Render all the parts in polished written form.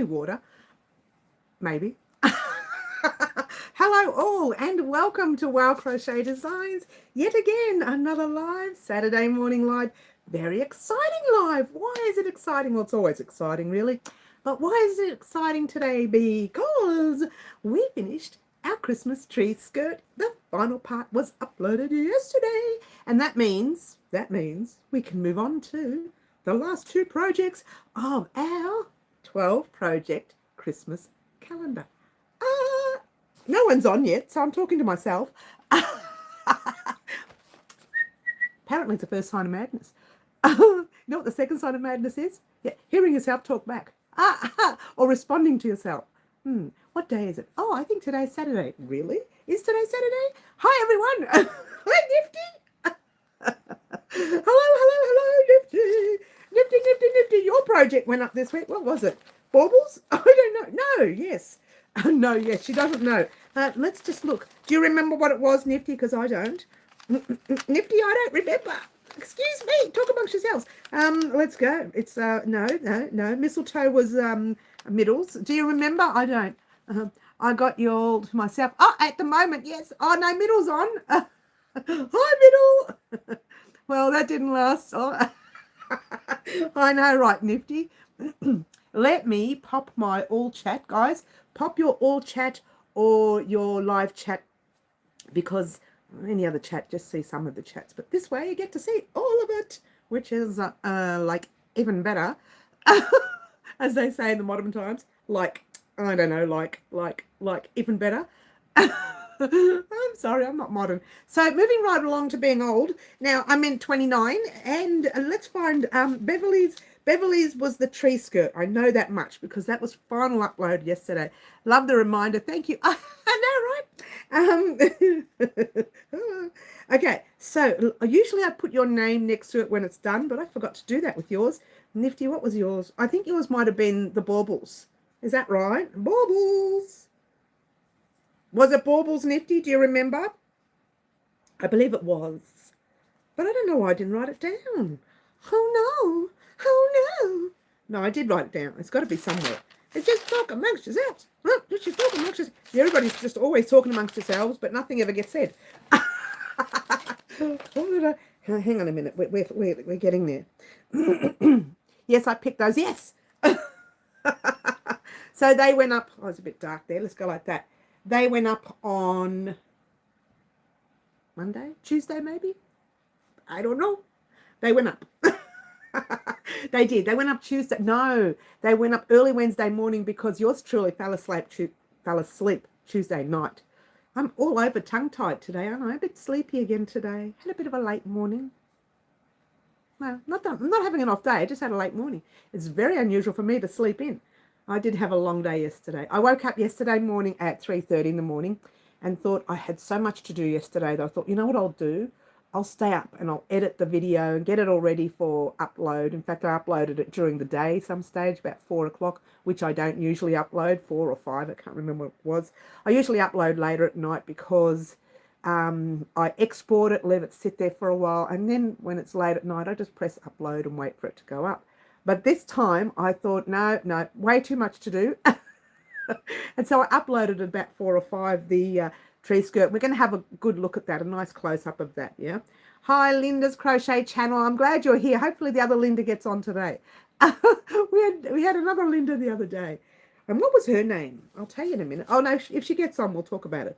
water, maybe. Hello all and welcome to Wow Crochet Designs. Yet again, another live Saturday morning live. Very exciting live. Why is it exciting? Well, it's always exciting really. But why is it exciting today? Because we finished our Christmas tree skirt. The final part was uploaded yesterday. And that means we can move on to the last two projects of our 12 project Christmas calendar. No one's on yet, so I'm talking to myself. Apparently it's the first sign of madness. You know what the second sign of madness is? Yeah, hearing yourself talk back. Or responding to yourself. What day is it? Oh, I think today's Saturday. Really? Is today Saturday? Hi, everyone. Hi, Nifty. Hello, Nifty. Nifty. Your project went up this week. What was it? Baubles? I don't know. No, yes. No, yes, she doesn't know. Let's just look. Do you remember what it was, Nifty? Because I don't. Nifty, I don't remember. Excuse me. Talk amongst yourselves. Let's go. It's no. Mistletoe was middles. Do you remember? I don't. I got you all to myself. Oh, at the moment, yes. Oh no, middle's on. Hi, middle. Well, that didn't last. Oh. I know, right, Nifty. Let me pop my all chat, guys. Pop your all chat or your live chat, because any other chat, just see some of the chats. But this way you get to see all of it, which is like even better, as they say in the modern times. Like, I don't know, like even better. I'm sorry, I'm not modern. So moving right along to being old. Now, I'm in 29, and let's find Beverly's was the tree skirt. I know that much because that was final upload yesterday. Love the reminder. Thank you. I know, right? Okay, so usually I put your name next to it when it's done, but I forgot to do that with yours. Nifty, what was yours? I think yours might have been the baubles. Is that right? Baubles. Was it baubles, Nifty? Do you remember? I believe it was. But I don't know why I didn't write it down. Oh, no. No, I did write it down. It's got to be somewhere. It's just talk amongst yourselves. Just talk amongst yourselves. Everybody's just always talking amongst yourselves, but nothing ever gets said. Hang on a minute. We're getting there. Yes, I picked those. Yes. So they went up. Oh, it's a bit dark there. Let's go like that. They went up on Monday, Tuesday maybe? I don't know. They went up. They did. They went up Tuesday. No, they went up early Wednesday morning because yours truly fell asleep Tuesday night. I'm all over tongue-tied today, aren't I? A bit sleepy again today. Had a bit of a late morning. No, I'm not having an off day. I just had a late morning. It's very unusual for me to sleep in. I did have a long day yesterday. I woke up yesterday morning at 3:30 in the morning and thought I had so much to do yesterday that I thought, you know what I'll do? I'll stay up and I'll edit the video and get it all ready for upload. In fact, I uploaded it during the day some stage, about 4 o'clock, which I don't usually upload, 4 or 5, I can't remember what it was. I usually upload later at night because I export it, let it sit there for a while, and then when it's late at night, I just press upload and wait for it to go up. But this time I thought, no, way too much to do. And so I uploaded about 4 or 5, the tree skirt. We're going to have a good look at that, a nice close-up of that, yeah? Hi, Linda's Crochet Channel. I'm glad you're here. Hopefully the other Linda gets on today. we had another Linda the other day. And what was her name? I'll tell you in a minute. Oh, no, if she gets on, we'll talk about it.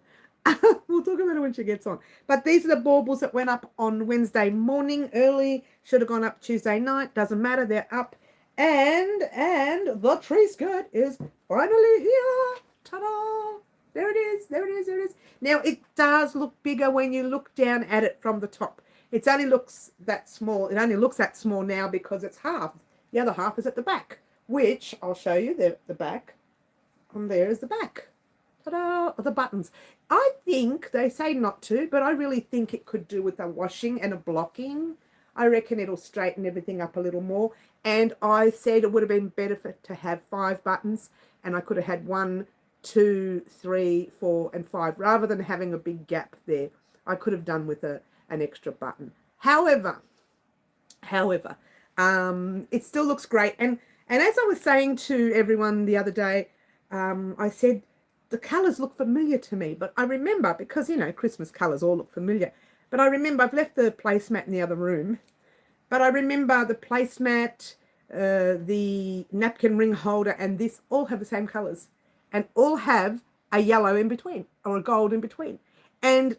We'll talk about it when she gets on. But these are the baubles that went up on Wednesday morning early. Should have gone up Tuesday night. Doesn't matter. They're up. And the tree skirt is finally here. Ta-da! There it is. Now, it does look bigger when you look down at it from the top. It only looks that small. It only looks that small now because it's half. The other half is at the back, which I'll show you the back. And there is the back. Ta-da! The buttons. I think they say not to, but I really think it could do with a washing and a blocking. I reckon it'll straighten everything up a little more. And I said it would have been better to have 5 buttons, and I could have had 1, 2, 3, 4, and 5 rather than having a big gap there. I could have done with an extra button. However, it still looks great. And And as I was saying to everyone the other day, I said, the colours look familiar to me, but I remember, because, you know, Christmas colours all look familiar, but I remember I've left the placemat in the other room, but I remember the placemat, the napkin ring holder, and this all have the same colours, and all have a yellow in between or a gold in between. And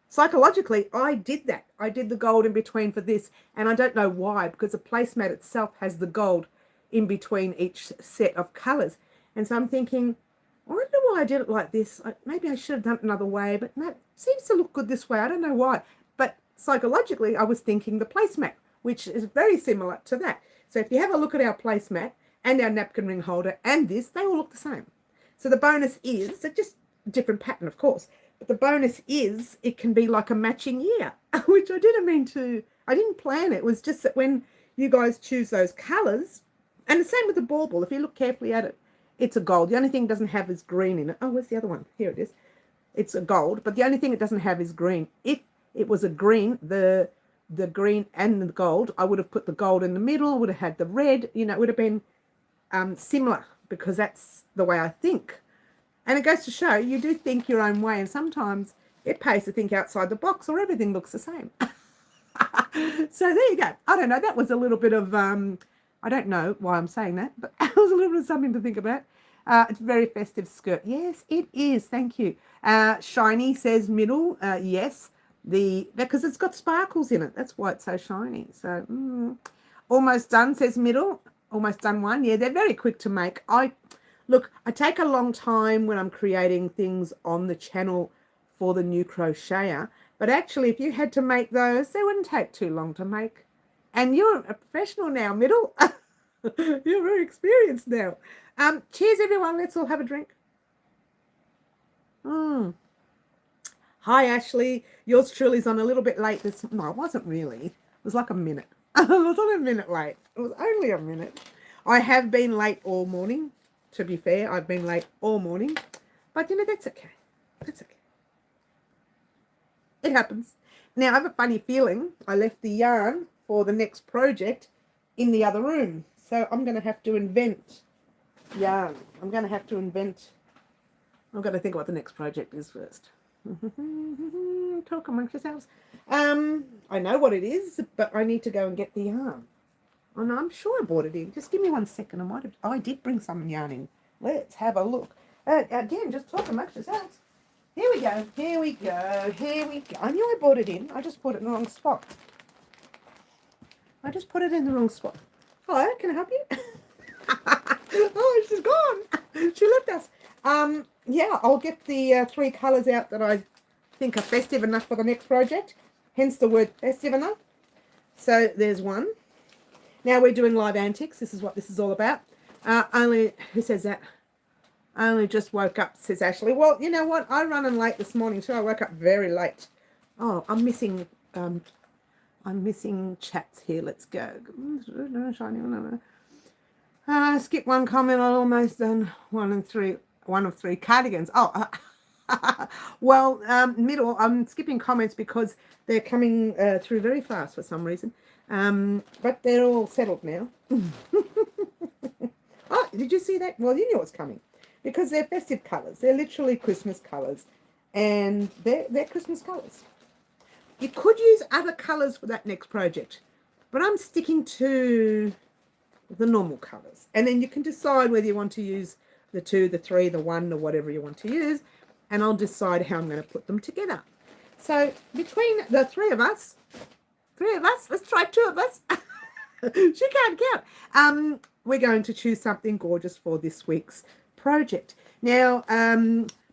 psychologically, I did that. I did the gold in between for this, and I don't know why, because the placemat itself has the gold in between each set of colours. And so I'm thinking, I wonder why I did it like this. Maybe I should have done it another way, but no, it seems to look good this way. I don't know why. But psychologically, I was thinking the placemat, which is very similar to that. So if you have a look at our placemat and our napkin ring holder and this, they all look the same. So the bonus is, it's just a different pattern, of course, but the bonus is it can be like a matching year, which I didn't plan it. It was just that when you guys choose those colours, and the same with the bauble, if you look carefully at it, it's a gold. The only thing it doesn't have is green in it. Oh, where's the other one? Here it is. It's a gold, but the only thing it doesn't have is green. If it was a green, the green and the gold, I would have put the gold in the middle, would have had the red, you know, it would have been similar, because that's the way I think. And it goes to show you do think your own way, and sometimes it pays to think outside the box, or everything looks the same. So there you go. I don't know. That was a little bit of, I don't know why I'm saying that, but it was a little bit of something to think about. It's a very festive skirt. Yes, it is. Thank you. Shiny says middle. Yes, because it's got sparkles in it. That's why it's so shiny. So almost done says middle. Almost done one. Yeah, they're very quick to make. Look, I take a long time when I'm creating things on the channel for the new crocheter, but actually if you had to make those, they wouldn't take too long to make. And you're a professional now, Middle. You're very experienced now. Cheers, everyone. Let's all have a drink. Hi, Ashley. Yours truly's on a little bit late. No, it wasn't really. It was like a minute. It was only a minute late. It was only a minute. I have been late all morning. To be fair, I've been late all morning. But, you know, that's okay. That's okay. It happens. Now, I have a funny feeling I left the yarn for the next project in the other room. So I'm going to have to invent yarn. I'm going to have to invent. I've got to think what the next project is first. Talk amongst yourselves. I know what it is, but I need to go and get the yarn. Oh, no, I'm sure I bought it in. Just give me 1 second. I did bring some yarn in. Let's have a look. Again, just talk amongst yourselves. Here we go. Here we go. Here we go. I knew I bought it in. I just put it in the wrong spot. I just put it in the wrong spot. Hello, can I help you? Oh, she's gone. She left us. Yeah, I'll get the 3 colours out that I think are festive enough for the next project. Hence the word festive enough. So there's one. Now we're doing live antics. This is what this is all about. Who says that? I only just woke up, says Ashley. Well, you know what? I run in late this morning too. I woke up very late. Oh, I'm missing chats here. Let's go. Skip one comment. I almost done one of three cardigans. Oh, well, Middle. I'm skipping comments because they're coming through very fast for some reason. But they're all settled now. Oh, did you see that? Well, you knew it was coming because they're festive colours. They're literally Christmas colours, and they're Christmas colours. You could use other colours for that next project, but I'm sticking to the normal colours. And then you can decide whether you want to use the 2, the 3, the 1, or whatever you want to use, and I'll decide how I'm going to put them together. So between the 3 of us, let's try 2 of us. She can't count. We're going to choose something gorgeous for this week's project. Now,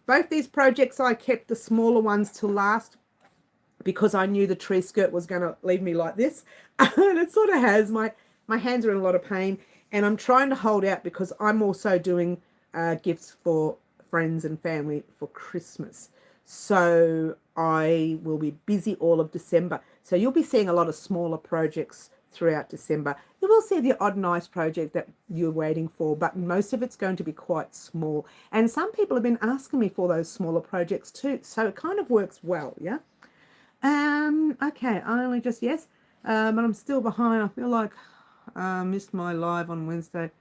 both these projects I kept the smaller ones till last because I knew the tree skirt was going to leave me like this. And it sort of has. My hands are in a lot of pain, and I'm trying to hold out because I'm also doing gifts for friends and family for Christmas. So I will be busy all of December. So you'll be seeing a lot of smaller projects throughout December. You will see the odd nice project that you're waiting for, but most of it's going to be quite small. And some people have been asking me for those smaller projects too. So it kind of works well, yeah? Okay, I only just, yes, but I'm still behind. I feel like Missed my live on Wednesday.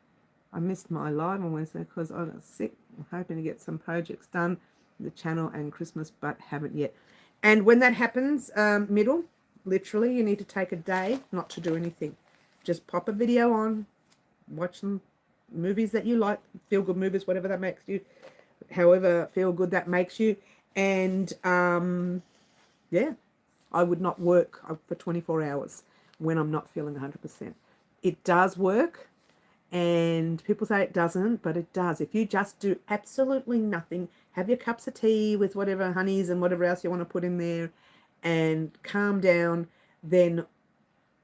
I missed my live on Wednesday because I got sick. I'm hoping to get some projects done, the channel and Christmas, but haven't yet. And when that happens, middle, literally, you need to take a day not to do anything. Just pop a video on, watch some movies that you like, feel good movies, whatever that makes you, however feel good that makes you. And yeah, I would not work for 24 hours when I'm not feeling 100%. It does work, and people say it doesn't, but it does. If you just do absolutely nothing, have your cups of tea with whatever honeys and whatever else you want to put in there and calm down, then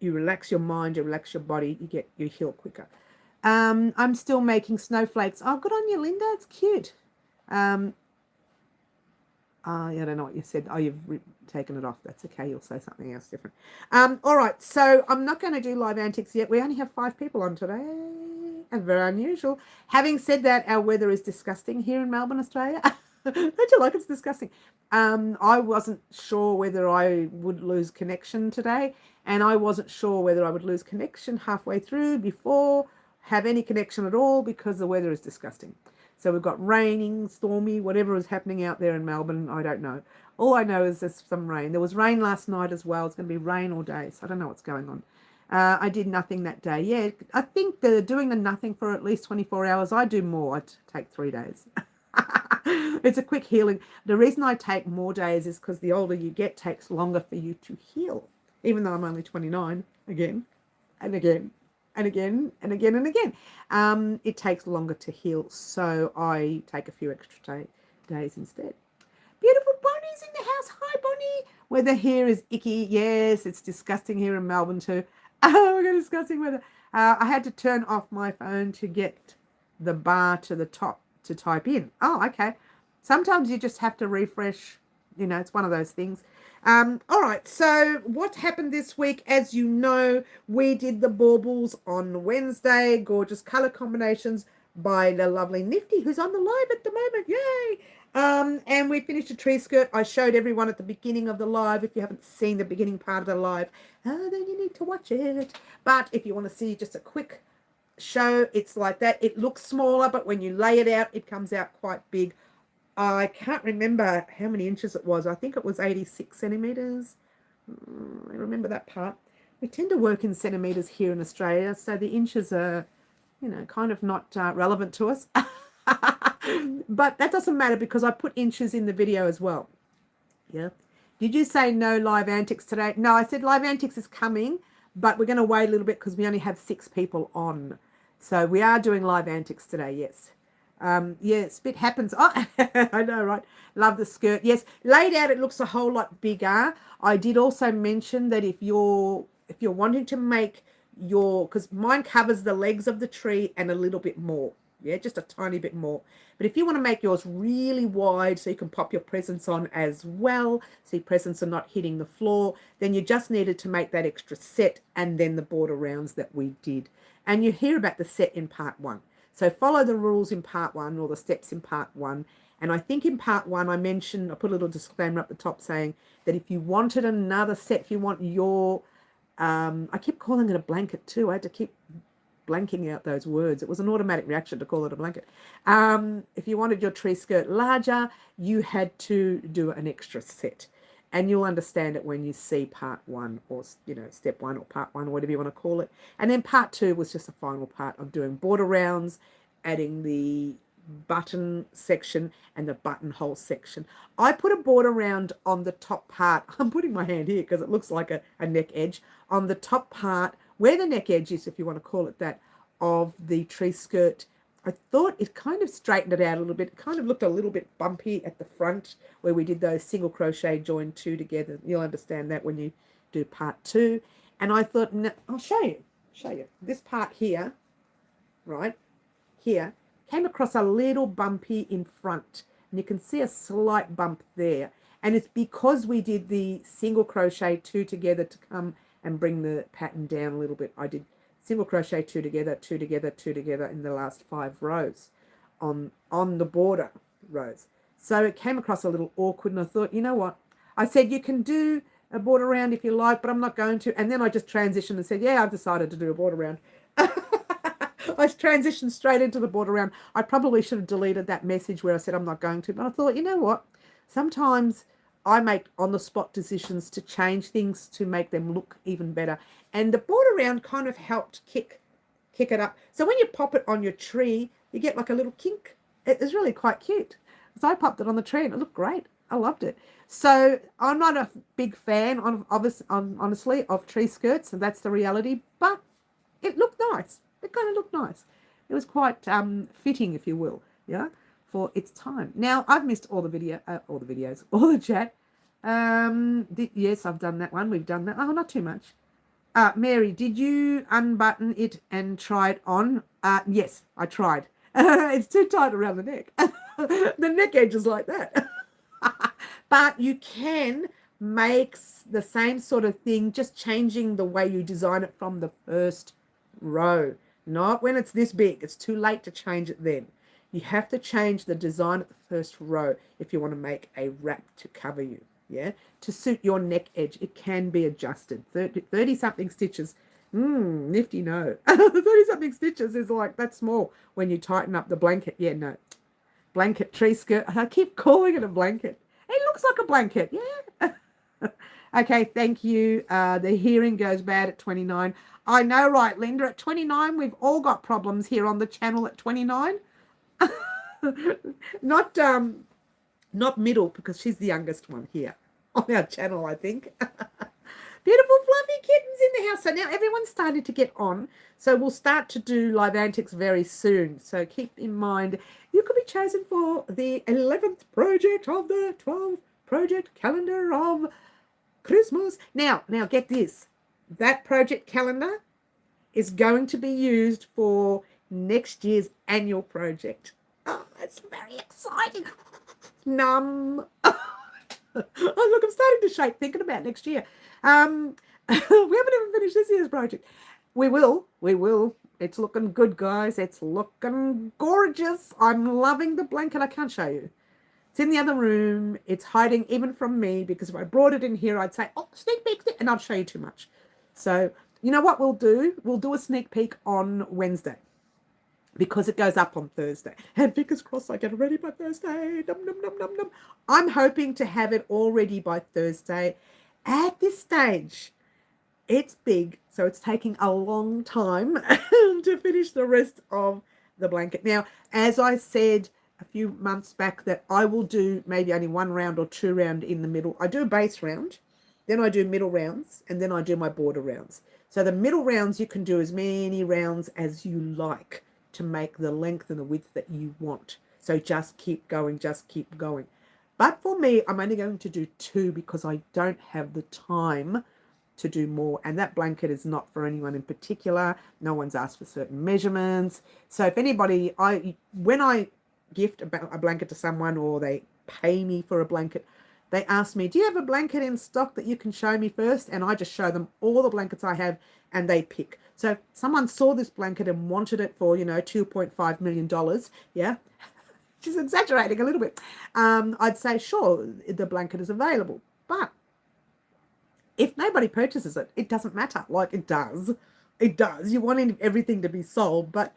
you relax your mind, you relax your body, you heal quicker. I'm still making snowflakes. Oh, good on you, Linda. It's cute. I don't know what you said. Oh, you've taken it off. That's okay. You'll say something else different. All right. So I'm not going to do live antics yet. We only have 5 people on today. And very unusual. Having said that, our weather is disgusting here in Melbourne, Australia. Don't you like it's disgusting? I wasn't sure whether I would lose connection today. And I wasn't sure whether I would lose connection halfway through before, have any connection at all, because the weather is disgusting. So we've got raining, stormy, whatever is happening out there in Melbourne, I don't know. All I know is there's some rain. There was rain last night as well. It's going to be rain all day, so I don't know what's going on. I did nothing that day. Yeah, I think doing the nothing for at least 24 hours, I do more. I take 3 days. It's a quick healing. The reason I take more days is because the older you get, takes longer for you to heal. Even though I'm only 29, again and again and again and again and again. It takes longer to heal, so I take a few extra days instead. Beautiful Bonnie's in the house. Hi, Bonnie. Weather here is icky. Yes, it's disgusting here in Melbourne too. Oh, we've got disgusting weather. I had to turn off my phone to get the bar to the top to type in. Oh, okay. Sometimes you just have to refresh. You know, it's one of those things. All right, so what happened this week? As you know, we did the baubles on Wednesday. Gorgeous color combinations by the lovely Nifty, who's on the live at the moment. Yay! And we finished a tree skirt. I showed everyone at the beginning of the live. If you haven't seen the beginning part of the live, then you need to watch it. But if you want to see just a quick show, it's like that. It looks smaller, but when you lay it out, it comes out quite big. I can't remember how many inches it was. I think it was 86 centimeters. I remember that part. We tend to work in centimeters here in Australia, so the inches are, you know, kind of not relevant to us. But that doesn't matter because I put inches in the video as well. Yeah. Did you say no live antics today? No, I said live antics is coming, but we're going to wait a little bit because we only have 6 people on. So we are doing live antics today, yes. Yeah, spit happens. Oh, I know, right? Love the skirt. Yes, laid out it looks a whole lot bigger. I did also mention that if you're wanting to make because mine covers the legs of the tree and a little bit more. Yeah, just a tiny bit more. But if you want to make yours really wide so you can pop your presents on as well, so your presents are not hitting the floor, then you just needed to make that extra set and then the border rounds that we did. And you hear about the set in part 1. So follow the rules in part 1 or the steps in part 1. And I think in part 1 I put a little disclaimer up the top saying that if you wanted another set, if you want your, I keep calling it a blanket too. I had to keep blanking out those words. It was an automatic reaction to call it a blanket. If you wanted your tree skirt larger, you had to do an extra set. And you'll understand it when you see part 1 or, you know, step 1 or part 1 or whatever you want to call it. And then part 2 was just the final part of doing border rounds, adding the button section and the buttonhole section. I put a border round on the top part. I'm putting my hand here because it looks like a neck edge. On the top part, where the neck edge is, if you want to call it that, of the tree skirt. I thought it kind of straightened it out a little bit. It kind of looked a little bit bumpy at the front where we did those single crochet join 2 together. You'll understand that when you do part 2. And I thought, no, I'll show you. This part here, right, here, came across a little bumpy in front. And you can see a slight bump there. And it's because we did the single crochet 2 together to come and bring the pattern down a little bit. I did single crochet 2 together, 2 together, 2 together in the last 5 rows on the border rows. So it came across a little awkward and I thought, you know what? I said, you can do a border round if you like, but I'm not going to. And then I just transitioned and said, yeah, I've decided to do a border round. I transitioned straight into the border round. I probably should have deleted that message where I said I'm not going to, but I thought, you know what? Sometimes I make on-the-spot decisions to change things to make them look even better. And the border round kind of helped kick it up. So when you pop it on your tree, you get like a little kink. It's really quite cute. So I popped it on the tree and it looked great. I loved it. So I'm not a big fan, honestly, of tree skirts, and that's the reality, but it looked nice. It kind of looked nice. It was quite fitting, if you will, yeah, for its time. Now, I've missed all the videos, all the chat. Yes, I've done that one. We've done that. Oh, not too much. Mary, did you unbutton it and try it on? Yes, I tried. It's too tight around the neck. The neck edge is like that. But you can make the same sort of thing, just changing the way you design it from the first row. Not when it's this big. It's too late to change it then. You have to change the design at the first row if you want to make a wrap to cover you, yeah, to suit your neck edge. It can be adjusted. 30-something stitches. Nifty, no. 30-something stitches is like, that's small when you tighten up the blanket. Yeah, no. Blanket tree skirt. I keep calling it a blanket. It looks like a blanket, yeah. Okay, thank you. The hearing goes bad at 29. I know, right, Linda? At 29, we've all got problems here on the channel at 29. Not middle, because she's the youngest one here on our channel, I think. Beautiful fluffy kittens in the house. So now everyone's started to get on. So we'll start to do live antics very soon. So keep in mind, you could be chosen for the 11th project of the 12 project calendar of Christmas. Now get this. That project calendar is going to be used for next year's annual project. Oh, that's very exciting. Look, I'm starting to shake thinking about next year. We haven't even finished this year's project. We will. It's looking good, guys. It's looking gorgeous. I'm loving the blanket. I can't show you. It's in the other room. It's hiding even from me, because if I brought it in here, I'd say, oh, sneak peek, and I'd show you too much. So you know what we'll do? We'll do a sneak peek on Wednesday, because it goes up on Thursday. And fingers crossed I get it ready by Thursday. Nom. I'm hoping to have it all ready by Thursday. At this stage, it's big, so it's taking a long time to finish the rest of the blanket. Now, as I said a few months back, that I will do maybe only 1 round or 2 round in the middle. I do a base round, then I do middle rounds, and then I do my border rounds. So the middle rounds, you can do as many rounds as you like to make the length and the width that you want. So just keep going, But for me, I'm only going to do 2 because I don't have the time to do more. And that blanket is not for anyone in particular. No one's asked for certain measurements. So if anybody, when I gift a blanket to someone, or they pay me for a blanket, they ask me, do you have a blanket in stock that you can show me first? And I just show them all the blankets I have, and they pick. So if someone saw this blanket and wanted it for, $2.5 million, yeah, she's exaggerating a little bit, I'd say, sure, the blanket is available. But if nobody purchases it, it doesn't matter. Like, it does. You want everything to be sold, but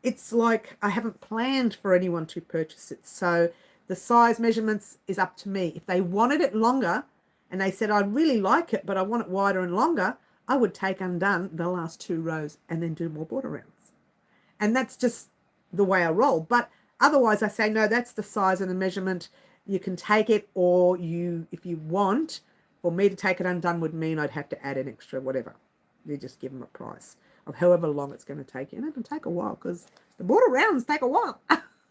it's like I haven't planned for anyone to purchase it. So the size measurements is up to me. If they wanted it longer and they said, I really like it, but I want it wider and longer, I would take undone the last 2 rows and then do more border rounds. And that's just the way I roll. But otherwise I say, no, that's the size and the measurement. You can take it, or if you want, for me to take it undone would mean I'd have to add an extra whatever. You just give them a price of however long it's going to take you. And it'll take a while, because the border rounds take a while.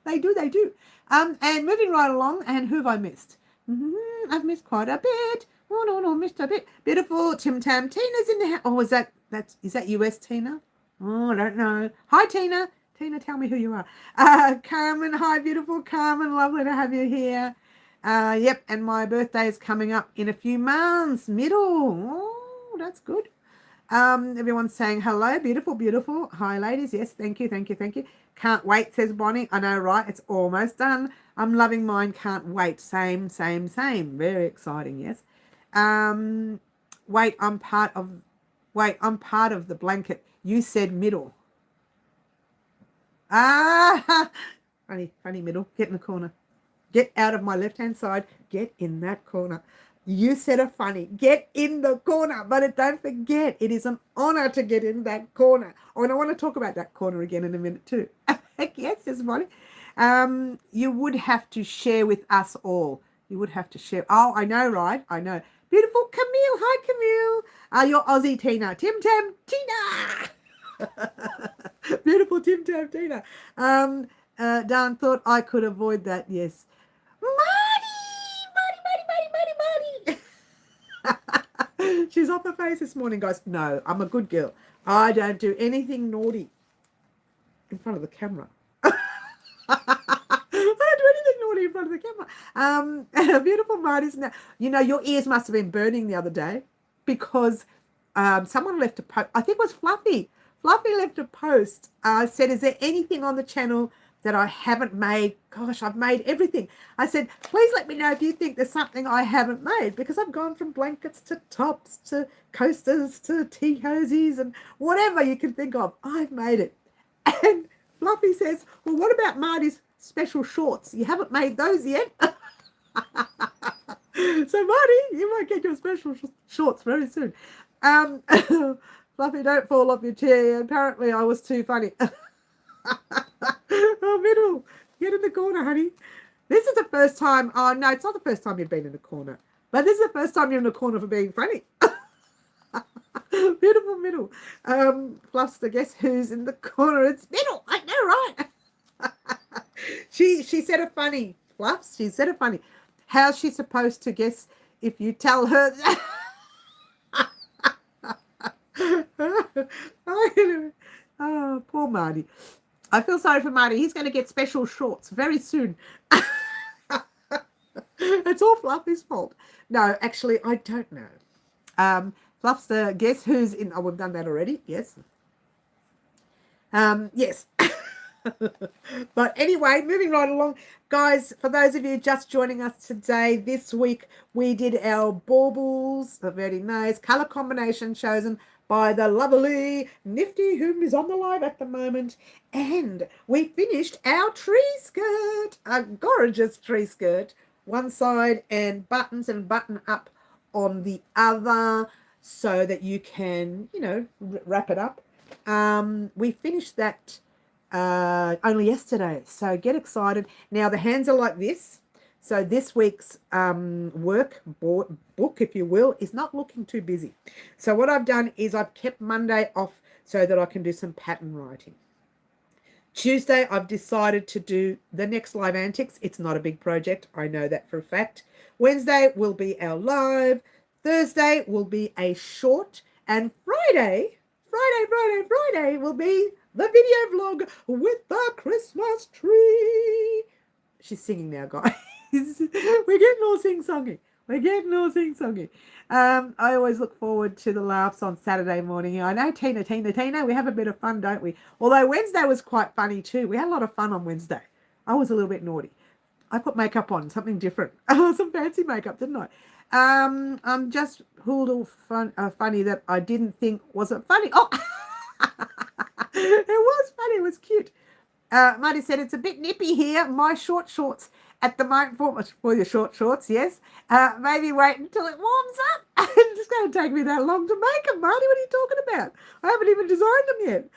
They do. And moving right along, and who have I missed? I've missed quite a bit. Oh, no, missed a bit. Beautiful Tim Tam. Tina's in the house. Oh, is that US Tina? Oh, I don't know. Hi, Tina. Tina, tell me who you are. Carmen. Hi, beautiful Carmen. Lovely to have you here. Yep, and my birthday is coming up in a few months. Middle. Oh, that's good. Everyone's saying hello. Beautiful. Hi, ladies. Yes, thank you. Can't wait, says Bonnie. I know, right? It's almost done. I'm loving mine. Can't wait. Same. Very exciting, yes. Wait, I'm part of the blanket. You said middle. Ah, funny middle. Get in the corner. Get out of my left-hand side. Get in that corner. You said a funny. Get in the corner. But don't forget, it is an honor to get in that corner. Oh, and I want to talk about that corner again in a minute too. Yes, there's funny. You would have to share with us all. You would have to share. Oh, I know, right? I know. Beautiful Camille. Hi, Camille. You're Aussie Tina. Tim Tam Tina. Beautiful Tim Tam Tina. Dan thought I could avoid that. Yes. Marty. She's off her face this morning, guys. No, I'm a good girl. I don't do anything naughty in front of the camera. I don't do anything naughty in front of the camera. Beautiful Marty's now. You know, your ears must have been burning the other day because someone left a post. I think it was Fluffy. Fluffy left a post. Said, is there anything on the channel that I haven't made? Gosh, I've made everything. I said, please let me know if you think there's something I haven't made, because I've gone from blankets to tops to coasters to tea cozies and whatever you can think of. I've made it. And Fluffy says, well, what about Marty's special shorts? You haven't made those yet. So Marty, you might get your special shorts very soon. Fluffy, don't fall off your chair. Apparently I was too funny. Oh, Middle, get in the corner, honey. This is the first time. Oh, no, it's not the first time you've been in the corner. But this is the first time you're in the corner for being funny. Beautiful Middle. Fluffster, guess who's in the corner? It's Middle. I know, right? She said a funny. Fluffs, she said a funny. How's she supposed to guess if you tell her? Oh, poor Marty. I feel sorry for Marty. He's going to get special shorts very soon. It's all Fluffy's fault. No, actually, I don't know. Fluffster, guess who's in? Oh, we've done that already. Yes. Yes. But anyway, moving right along. Guys, for those of you just joining us today, this week we did our baubles, the very nice colour combination chosen by the lovely Nifty, whom is on the live at the moment. And we finished our tree skirt, a gorgeous tree skirt, one side and buttons and button up on the other so that you can, you know, wrap it up. We finished that only yesterday, so get excited. Now the hands are like this. So this week's book, if you will, is not looking too busy. So what I've done is I've kept Monday off so that I can do some pattern writing. Tuesday, I've decided to do the next live antics. It's not a big project. I know that for a fact. Wednesday will be our live. Thursday will be a short. And Friday will be the video vlog with the Christmas tree. She's singing now, guys. We're getting all sing-songy. I always look forward to the laughs on Saturday morning. I know, Tina, we have a bit of fun, don't we? Although Wednesday was quite funny too. We had a lot of fun on Wednesday. I was a little bit naughty. I put makeup on, something different. Some fancy makeup, didn't I? I'm just little funny that I didn't think wasn't funny. Oh, it was funny. It was cute. Marty said, it's a bit nippy here. My short shorts at the moment for your short shorts, yes. Maybe wait until it warms up. It's going to take me that long to make them, Marty. What are you talking about? I haven't even designed them yet.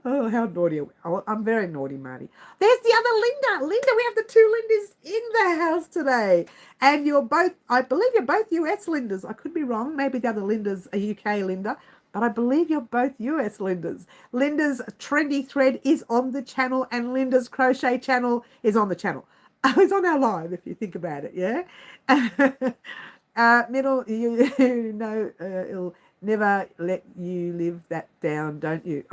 Oh, how naughty. I'm very naughty, Marty. There's the other Linda. Linda, we have the two Lindas in the house today. And you're both, I believe you're both US Lindas. I could be wrong. Maybe the other Linda's a UK Linda. But I believe you're both US Lindas. Linda's trendy thread is on the channel and Linda's crochet channel is on the channel. It's on our live if you think about it, yeah? Middle, you know, it'll never let you live that down, don't you?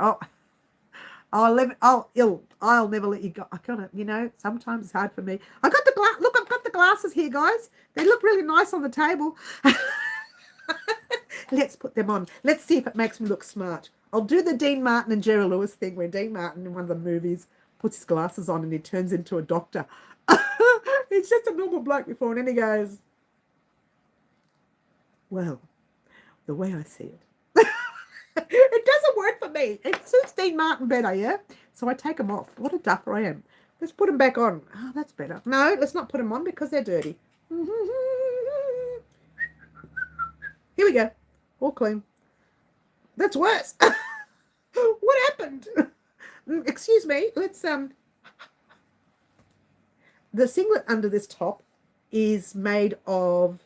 I'll never let you go. I gotta, you know, sometimes it's hard for me. I've got the glasses here, guys. They look really nice on the table. Let's put them on. Let's see if it makes me look smart. I'll do the Dean Martin and Jerry Lewis thing where Dean Martin in one of the movies puts his glasses on and he turns into a doctor. It's just a normal bloke before, and then he goes, well, the way I see it. It doesn't work for me. It suits Dean Martin better, yeah? So I take them off. What a duffer I am. Let's put them back on. Oh, that's better. No, let's not put them on because they're dirty. Here we go. All clean. That's worse. What happened? Excuse me. Let's the singlet under this top is made of,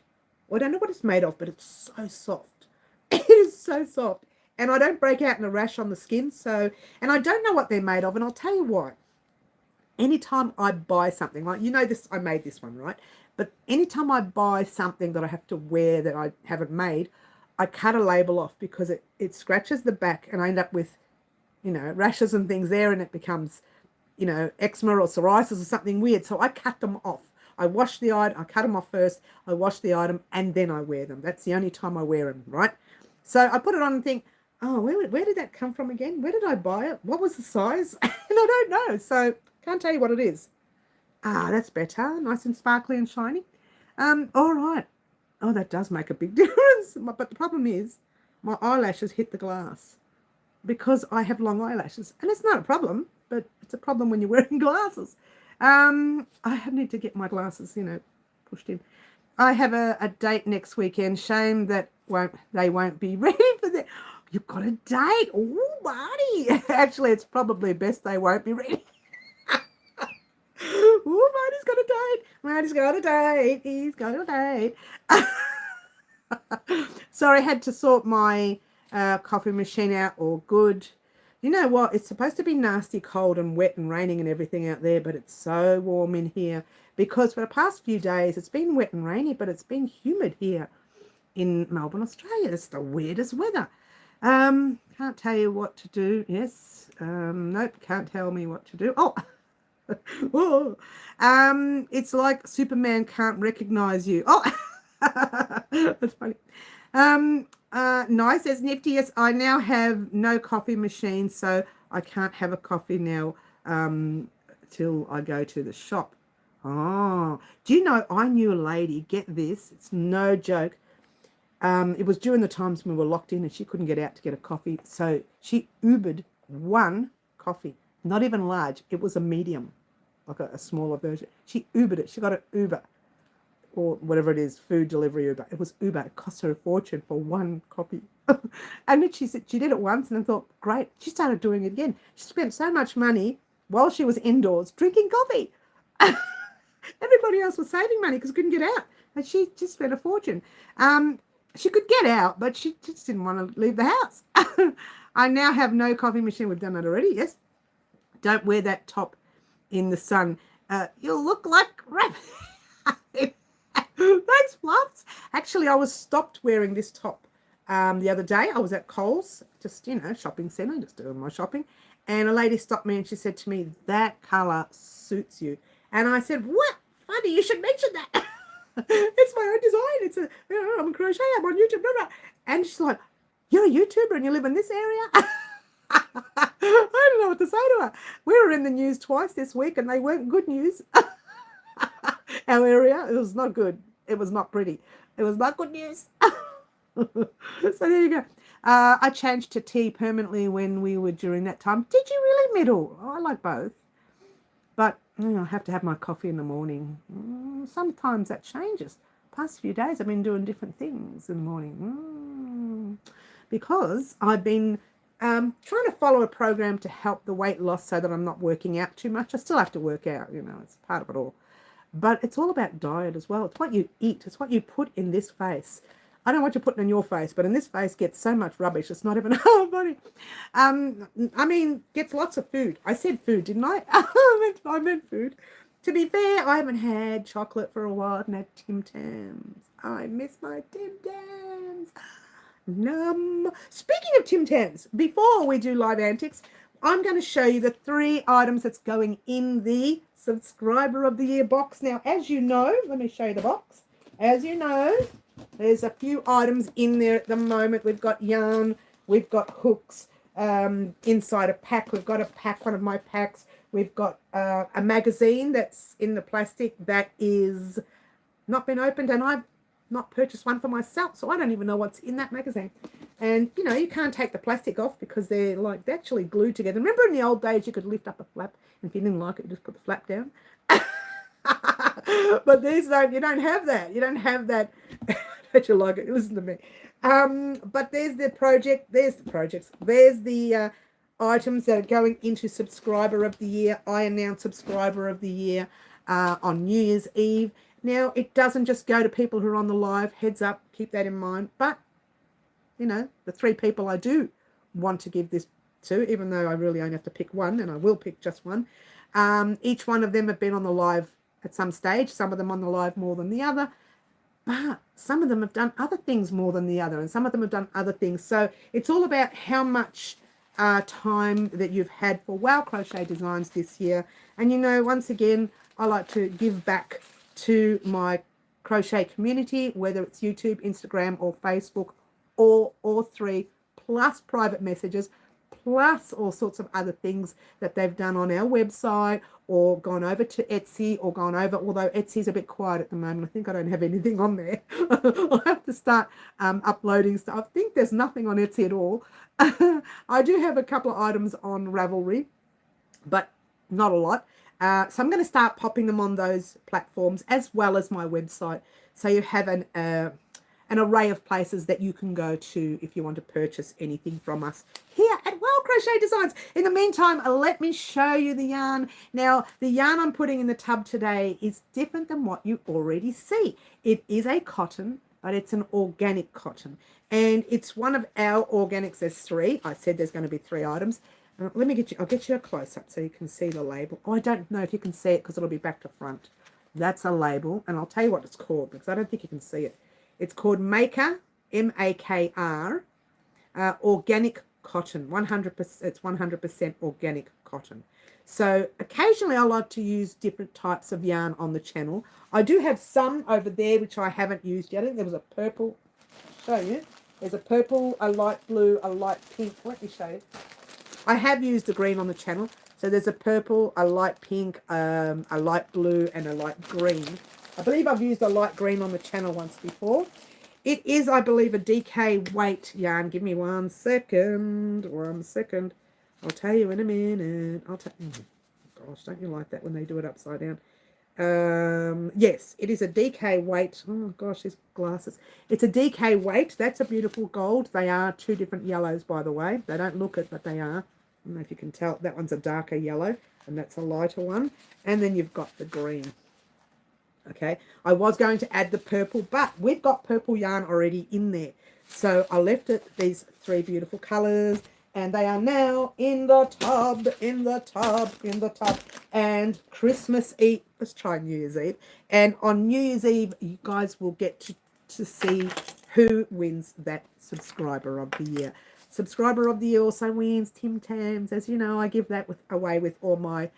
well, I don't know what it's made of, but it's so soft. It is so soft. And I don't break out in a rash on the skin. So, and I don't know what they're made of. And I'll tell you why. Anytime I buy something, like, you know, this, I made this one, right? But anytime I buy something that I have to wear that I haven't made, I cut a label off because it scratches the back and I end up with, you know, rashes and things there, and it becomes, you know, eczema or psoriasis or something weird. So I cut them off. I wash the item, I cut them off first, I wash the item, and then I wear them. That's the only time I wear them, right? So I put it on and think, oh, where did that come from again? Where did I buy it? What was the size? And I don't know. So can't tell you what it is. Ah, that's better. Nice and sparkly and shiny. All right. Oh, that does make a big difference. But the problem is my eyelashes hit the glass because I have long eyelashes. And it's not a problem, but it's a problem when you're wearing glasses. I need to get my glasses, you know, pushed in. I have a date next weekend. Shame that they won't be ready for that. You've got a date. Oh, Marty. Actually, it's probably best they won't be ready. Oh, Marty's got a date. Marty's got a date. He's got a date. Sorry, I had to sort my coffee machine out. All good. You know what? It's supposed to be nasty cold and wet and raining and everything out there, but it's so warm in here because for the past few days it's been wet and rainy, but it's been humid here in Melbourne, Australia. It's the weirdest weather. Can't tell you what to do. Yes. Nope, can't tell me what to do. Oh. Oh. It's like Superman can't recognize you. Oh. That's funny. Nice, says Nifty. Yes, I now have no coffee machine, so I can't have a coffee now till I go to the shop. Oh, do you know, I knew a lady, get this, it's no joke. It was during the times when we were locked in and she couldn't get out to get a coffee. So she Ubered one coffee, not even large. It was a medium, like a smaller version. She Ubered it. She got an Uber or whatever it is, food delivery Uber. It was Uber. It cost her a fortune for one coffee. And then she said she did it once and I thought, great. She started doing it again. She spent so much money while she was indoors drinking coffee. Everybody else was saving money because couldn't get out. And she just spent a fortune. She could get out, but she just didn't want to leave the house. I now have no coffee machine. We've done that already, yes. Don't wear that top in the sun. You'll look like crap. Thanks, Fluffs. Actually, I was stopped wearing this top the other day. I was at Coles, just, you know, shopping centre, just doing my shopping. And a lady stopped me and she said to me, that colour suits you. And I said, what? Funny, you should mention that. It's my own design. It's I'm a crochet. I'm on YouTube. Blah, blah. And she's like, you're a YouTuber and you live in this area? I don't know what to say to her. We were in the news twice this week and they weren't good news. Our area, it was not good. It was not pretty. It was not good news. So there you go. I changed to tea permanently when we were during that time. Did you really, Middle? Oh, I like both. But I have to have my coffee in the morning. Sometimes that changes. Past few days I've been doing different things in the morning. Because I've been trying to follow a program to help the weight loss so that I'm not working out too much. I still have to work out, you know, it's part of it all. But it's all about diet as well. It's what you eat. It's what you put in this face. I don't know what you're putting in your face, but in this face gets so much rubbish. It's not even funny. I mean, gets lots of food. I said food, didn't I? I meant food. To be fair, I haven't had chocolate for a while. I haven't had Tim Tams. I miss my Tim Tams. Speaking of Tim Tams, before we do live antics, I'm going to show you the 3 items that's going in the subscriber of the year box. Now, as you know, let me show you the box. As you know, there's a few items in there at the moment. We've got yarn, we've got hooks inside a pack. We've got a pack, one of my packs. We've got a magazine that's in the plastic that is not been opened, and I've not purchased one for myself, so I don't even know what's in that magazine. And, you know, you can't take the plastic off because they're like, they're actually glued together. Remember in the old days you could lift up a flap, and if you didn't like it, you just put the flap down? But these don't, you don't have that. You don't have that. Don't you like it? Listen to me. But there's the project, there's the projects, there's the items that are going into Subscriber of the Year. I announced Subscriber of the Year on New Year's Eve. Now, it doesn't just go to people who are on the live, heads up, keep that in mind. But, you know, the 3 people I do want to give this to, even though I really only have to pick one, and I will pick just one. Each one of them have been on the live at some stage, some of them on the live more than the other. But some of them have done other things more than the other, and some of them have done other things. So it's all about how much time that you've had for Wow Crochet Designs this year. And, you know, once again, I like to give back to my crochet community, whether it's YouTube, Instagram, or Facebook, or all 3, plus private messages, plus all sorts of other things that they've done on our website, or gone over to Etsy, or gone over, although Etsy's a bit quiet at the moment. I think I don't have anything on there. I'll have to start uploading stuff. I think there's nothing on Etsy at all. I do have a couple of items on Ravelry, but not a lot. So I'm going to start popping them on those platforms as well as my website. So you have an array of places that you can go to if you want to purchase anything from us here at Wow Crochet Designs. In the meantime, let me show you the yarn. Now, the yarn I'm putting in the tub today is different than what you already see. It is a cotton, but it's an organic cotton. And it's one of our organics. There's 3. I said there's going to be 3 items. Let me get you, I'll get you a close-up so you can see the label. Oh, I don't know if you can see it because it'll be back to front. That's a label, and I'll tell you what it's called because I don't think you can see it. It's called Maker, M-A-K-R, organic cotton. 100%, it's 100% organic cotton. So occasionally I like to use different types of yarn on the channel. I do have some over there which I haven't used yet. I think there was a purple. I'll show you. There's a purple, a light blue, a light pink. Let me show you. I have used the green on the channel. So there's a purple, a light pink, a light blue, and a light green. I believe I've used a light green on the channel once before. It is, I believe, a DK weight yarn. Give me 1 second. 1 second. I'll tell you in a minute. Oh, gosh, don't you like that when they do it upside down? Yes, it is a DK weight. Oh, gosh, these glasses. It's a DK weight. That's a beautiful gold. They are 2 different yellows, by the way. They don't look it, but they are. I don't know if you can tell. That one's a darker yellow, and that's a lighter one. And then you've got the green. Okay, I was going to add the purple, but we've got purple yarn already in there. So I left it these 3 beautiful colours, and they are now in the tub, in the tub, in the tub. And Christmas Eve, let's try New Year's Eve. And on New Year's Eve, you guys will get to see who wins that Subscriber of the Year. Subscriber of the Year also wins Tim Tams. As you know, I give that away with all my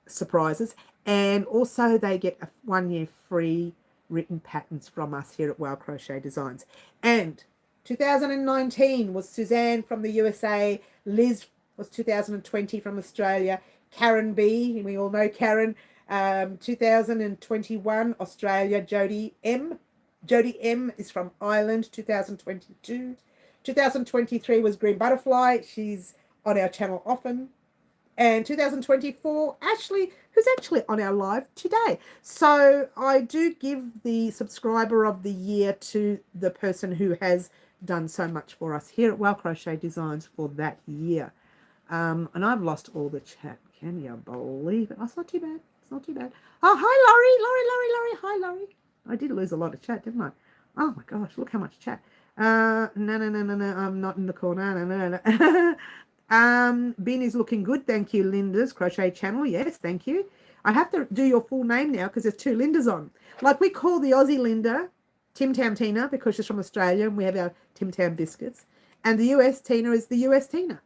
surprises. And also they get a 1-year free written patterns from us here at Wow Crochet Designs. And 2019 was Suzanne from the USA. Liz was 2020 from Australia. Karen B, we all know Karen. 2021 Australia. Jody M. Jody M is from Ireland. 2022. 2023 was Green Butterfly. She's on our channel often. And 2024, Ashley, who's actually on our live today. So I do give the Subscriber of the Year to the person who has done so much for us here at Wow Crochet Designs for that year. And I've lost all the chat. Can you believe it? Oh, it's not too bad. It's not too bad. Oh, hi, Laurie. Hi, Laurie. I did lose a lot of chat, didn't I? Oh, my gosh. Look how much chat. No. I'm not in the corner. No. Beanie's looking good. Thank you, Linda's Crochet Channel. Yes, thank you. I have to do your full name now because there's 2 Lindas on. Like we call the Aussie Linda Tim Tam Tina because she's from Australia and we have our Tim Tam biscuits. And the US Tina is the US Tina.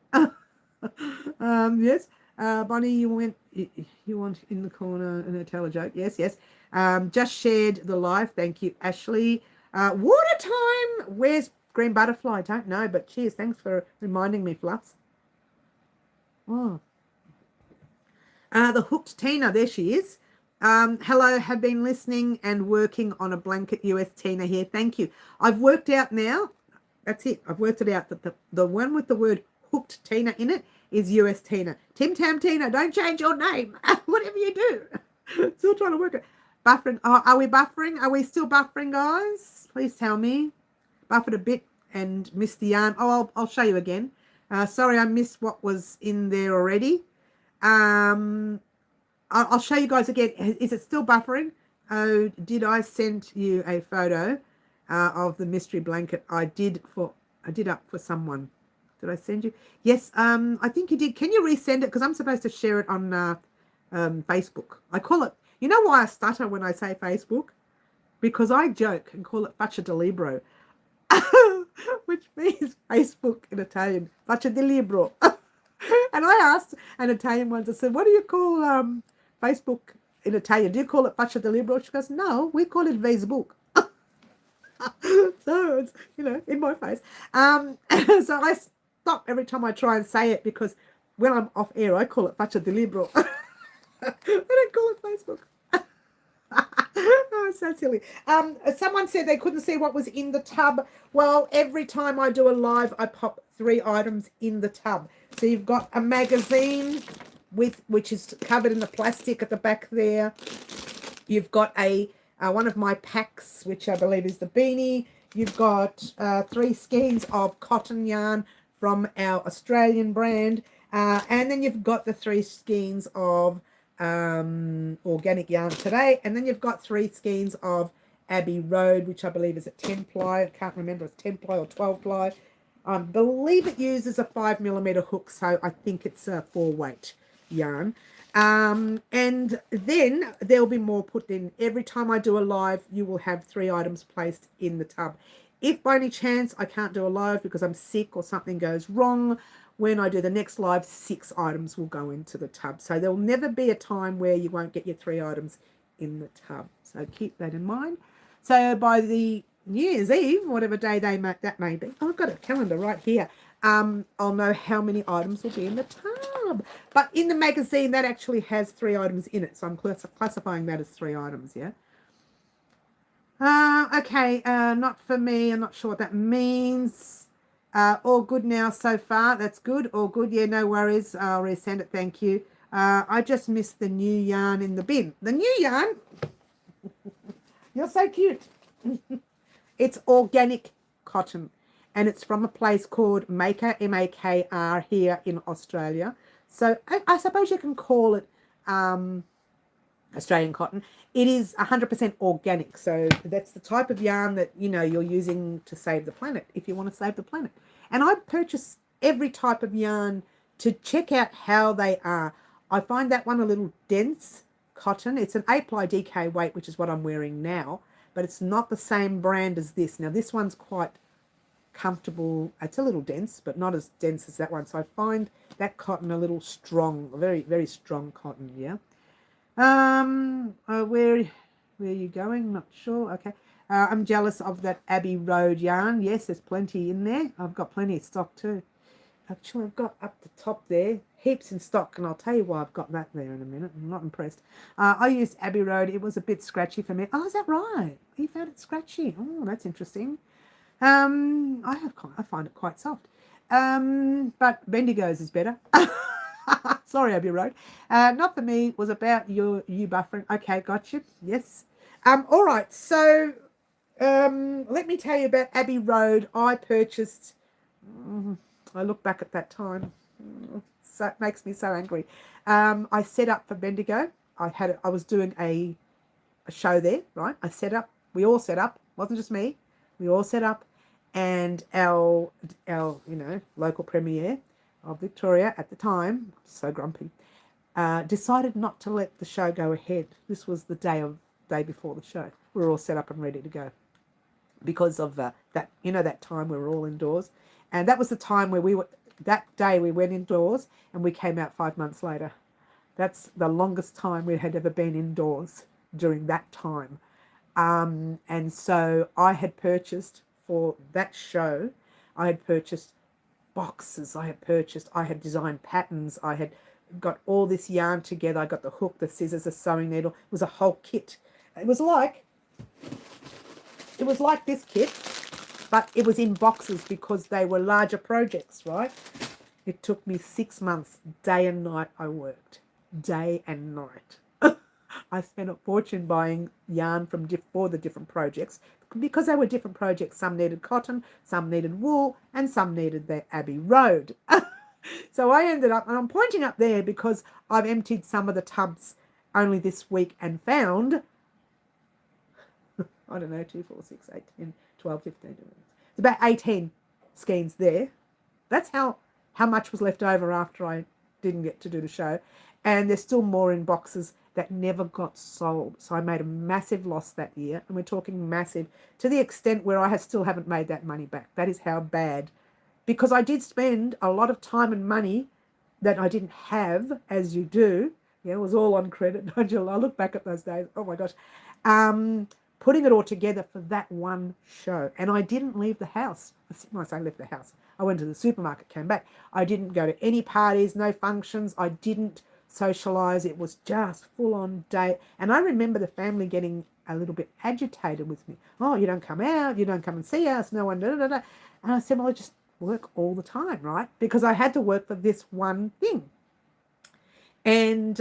Yes. Bonnie, you want in the corner and tell a joke. Yes. Just shared the live. Thank you, Ashley. Water time. Where's Green Butterfly? Don't know, but cheers. Thanks for reminding me, Fluffs. Oh. The Hooked Tina, there she is. Hello, have been listening and working on a blanket. US Tina here. Thank you. I've worked out now. That's it. I've worked it out that the one with the word hooked Tina in it is US Tina. Tim Tam Tina, don't change your name. Whatever you do. Still trying to work it. Buffering. Oh, are we buffering? Are we still buffering, guys? Please tell me. Buffered a bit and missed the yarn. Oh, I'll show you again. Sorry, I missed what was in there already. I'll show you guys again. Is it still buffering? Oh, did I send you a photo of the mystery blanket I did up for someone? Did I send you? Yes, I think you did. Can you resend it? Because I'm supposed to share it on Facebook. I call it, you know why I stutter when I say Facebook? Because I joke and call it faccia di libro, which means Facebook in Italian, faccia di libro. And I asked an Italian once, I said, what do you call Facebook in Italian? Do you call it faccia di libro? She goes, no, we call it Facebook. So it's, you know, in my face. So I stop every time I try and say it, because when I'm off air, I call it faccia di libro. I don't call it Facebook. Oh, so silly. Someone said they couldn't see what was in the tub. Well, every time I do a live, I pop 3 items in the tub. So you've got a magazine which is covered in the plastic at the back there. You've got a one of my packs, which I believe is the beanie. You've got 3 skeins of cotton yarn from our Australian brand, and then you've got the 3 skeins of organic yarn today, and then you've got 3 skeins of Abbey Road, which I believe is a 10 ply. I can't remember if it's 10 ply or 12 ply. I believe it uses a 5mm hook, so I think it's a 4-weight yarn. And then there'll be more put in. Every time I do a live, you will have 3 items placed in the tub. If by any chance I can't do a live because I'm sick or something goes wrong, when I do the next live, 6 items will go into the tub. So there'll never be a time where you won't get your 3 items in the tub. So keep that in mind. So by the New Year's Eve, whatever day that may be, I've got a calendar right here. I'll know how many items will be in the tub. But in the magazine, that actually has 3 items in it. So I'm classifying that as 3 items, yeah? Okay, not for me. I'm not sure what that means. All good now so far. That's good. All good. Yeah, no worries. I'll resend it. Thank you. I just missed the new yarn in the bin. The new yarn? You're so cute. It's organic cotton, and it's from a place called Maker, M-A-K-R, here in Australia. So I suppose you can call it Australian cotton. It is 100% organic. So that's the type of yarn that, you know, you're using to save the planet, if you want to save the planet. And I purchase every type of yarn to check out how they are. I find that one a little dense cotton. It's an 8-ply DK weight, which is what I'm wearing now, but it's not the same brand as this. Now, this one's quite comfortable. It's a little dense, but not as dense as that one. So I find that cotton a little strong, very, very strong cotton, yeah. Where are you going? Not sure. Okay. I'm jealous of that Abbey Road yarn. Yes, there's plenty in there. I've got plenty of stock too. Actually, I've got up the top there heaps in stock, and I'll tell you why I've got that there in a minute. I'm not impressed. I used Abbey Road. It was a bit scratchy for me. Oh, is that right? You found it scratchy. Oh, that's interesting. I find it quite soft. But Bendigo's is better. Sorry, Abbey Road. Not for me. It was about you buffering. Okay, got you. Yes. All right. So let me tell you about Abbey Road. I purchased. I look back at that time. So it makes me so angry. I set up for Bendigo. I was doing a show there, right? We all set up. It wasn't just me. We all set up, and our local premier of Victoria at the time, so grumpy, decided not to let the show go ahead. This was the day before the show. We were all set up and ready to go because of that time we were all indoors, and that was the time where that day we went indoors and we came out 5 months later. That's the longest time we had ever been indoors during that time. And so I had purchased for that show, I had purchased boxes, I had designed patterns, I had got all this yarn together. I got the hook, the scissors, the sewing needle. It was a whole kit. It was like this kit, but it was in boxes because they were larger projects, right? It took me 6 months, day and night I worked. Day and night. I spent a fortune buying yarn for the different projects because they were different projects. Some needed cotton, some needed wool, and some needed their Abbey Road. So I ended up, and I'm pointing up there because I've emptied some of the tubs only this week and found, I don't know, 2, 4, 6, 8, 10, 12, 15. It's about 18 skeins there. That's how much was left over after I didn't get to do the show. And there's still more in boxes that never got sold. So I made a massive loss that year. And we're talking massive to the extent where I still haven't made that money back. That is how bad. Because I did spend a lot of time and money that I didn't have, as you do. Yeah, it was all on credit. I look back at those days. Oh, my gosh. Putting it all together for that one show. And I didn't leave the house. When I say left the house, I went to the supermarket, came back. I didn't go to any parties, no functions. I didn't socialize. It was just full on day. And I remember the family getting a little bit agitated with me. Oh, you don't come out. You don't come and see us. No one, da, da, da. And I said, well, I just work all the time, right? Because I had to work for this one thing. And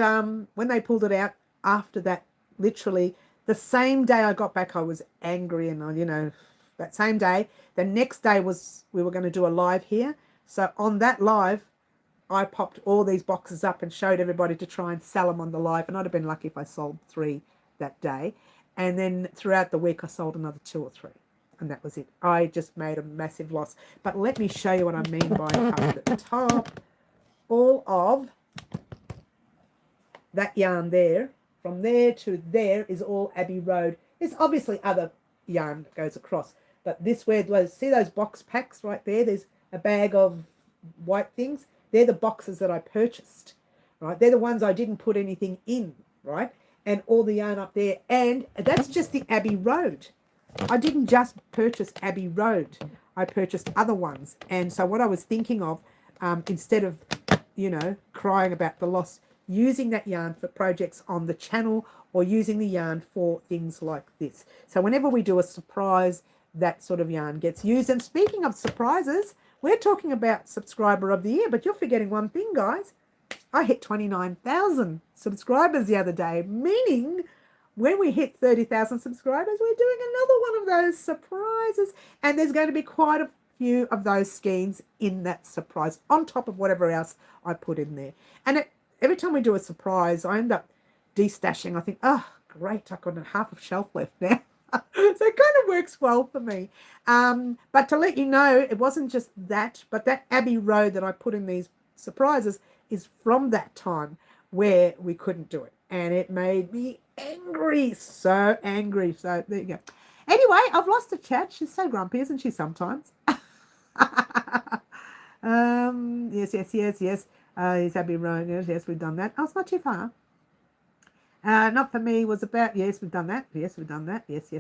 when they pulled it out after that, literally the same day I got back, I was angry. And, that same day, the next day we were going to do a live here. So on that live, I popped all these boxes up and showed everybody to try and sell them on the live. And I'd have been lucky if I sold 3 that day. And then throughout the week, I sold another 2 or 3. And that was it. I just made a massive loss. But let me show you what I mean by up at the top. All of that yarn there, from there to there, is all Abbey Road. There's obviously other yarn that goes across. But this see those box packs right there? There's a bag of white things. They're the boxes that I purchased, right? They're the ones I didn't put anything in, right? And all the yarn up there. And that's just the Abbey Road. I didn't just purchase Abbey Road. I purchased other ones. And so what I was thinking of, instead of, crying about the loss, using that yarn for projects on the channel or using the yarn for things like this. So whenever we do a surprise, that sort of yarn gets used. And speaking of surprises, we're talking about subscriber of the year, but you're forgetting one thing, guys. I hit 29,000 subscribers the other day, meaning when we hit 30,000 subscribers, we're doing another one of those surprises. And there's going to be quite a few of those skeins in that surprise on top of whatever else I put in there. And every time we do a surprise, I end up destashing. I think, oh, great, I've got half a shelf left now. So it kind of works well for me. But to let you know, it wasn't just that, but that Abbey Road that I put in these surprises is from that time where we couldn't do it. And it made me angry, so angry. So there you go. Anyway, I've lost the chat. She's so grumpy, isn't she, sometimes? Yes. It's Abbey Road. Yes, we've done that. Oh, it's not too far. Not for me was about, yes, we've done that. Yes, we've done that. Yes.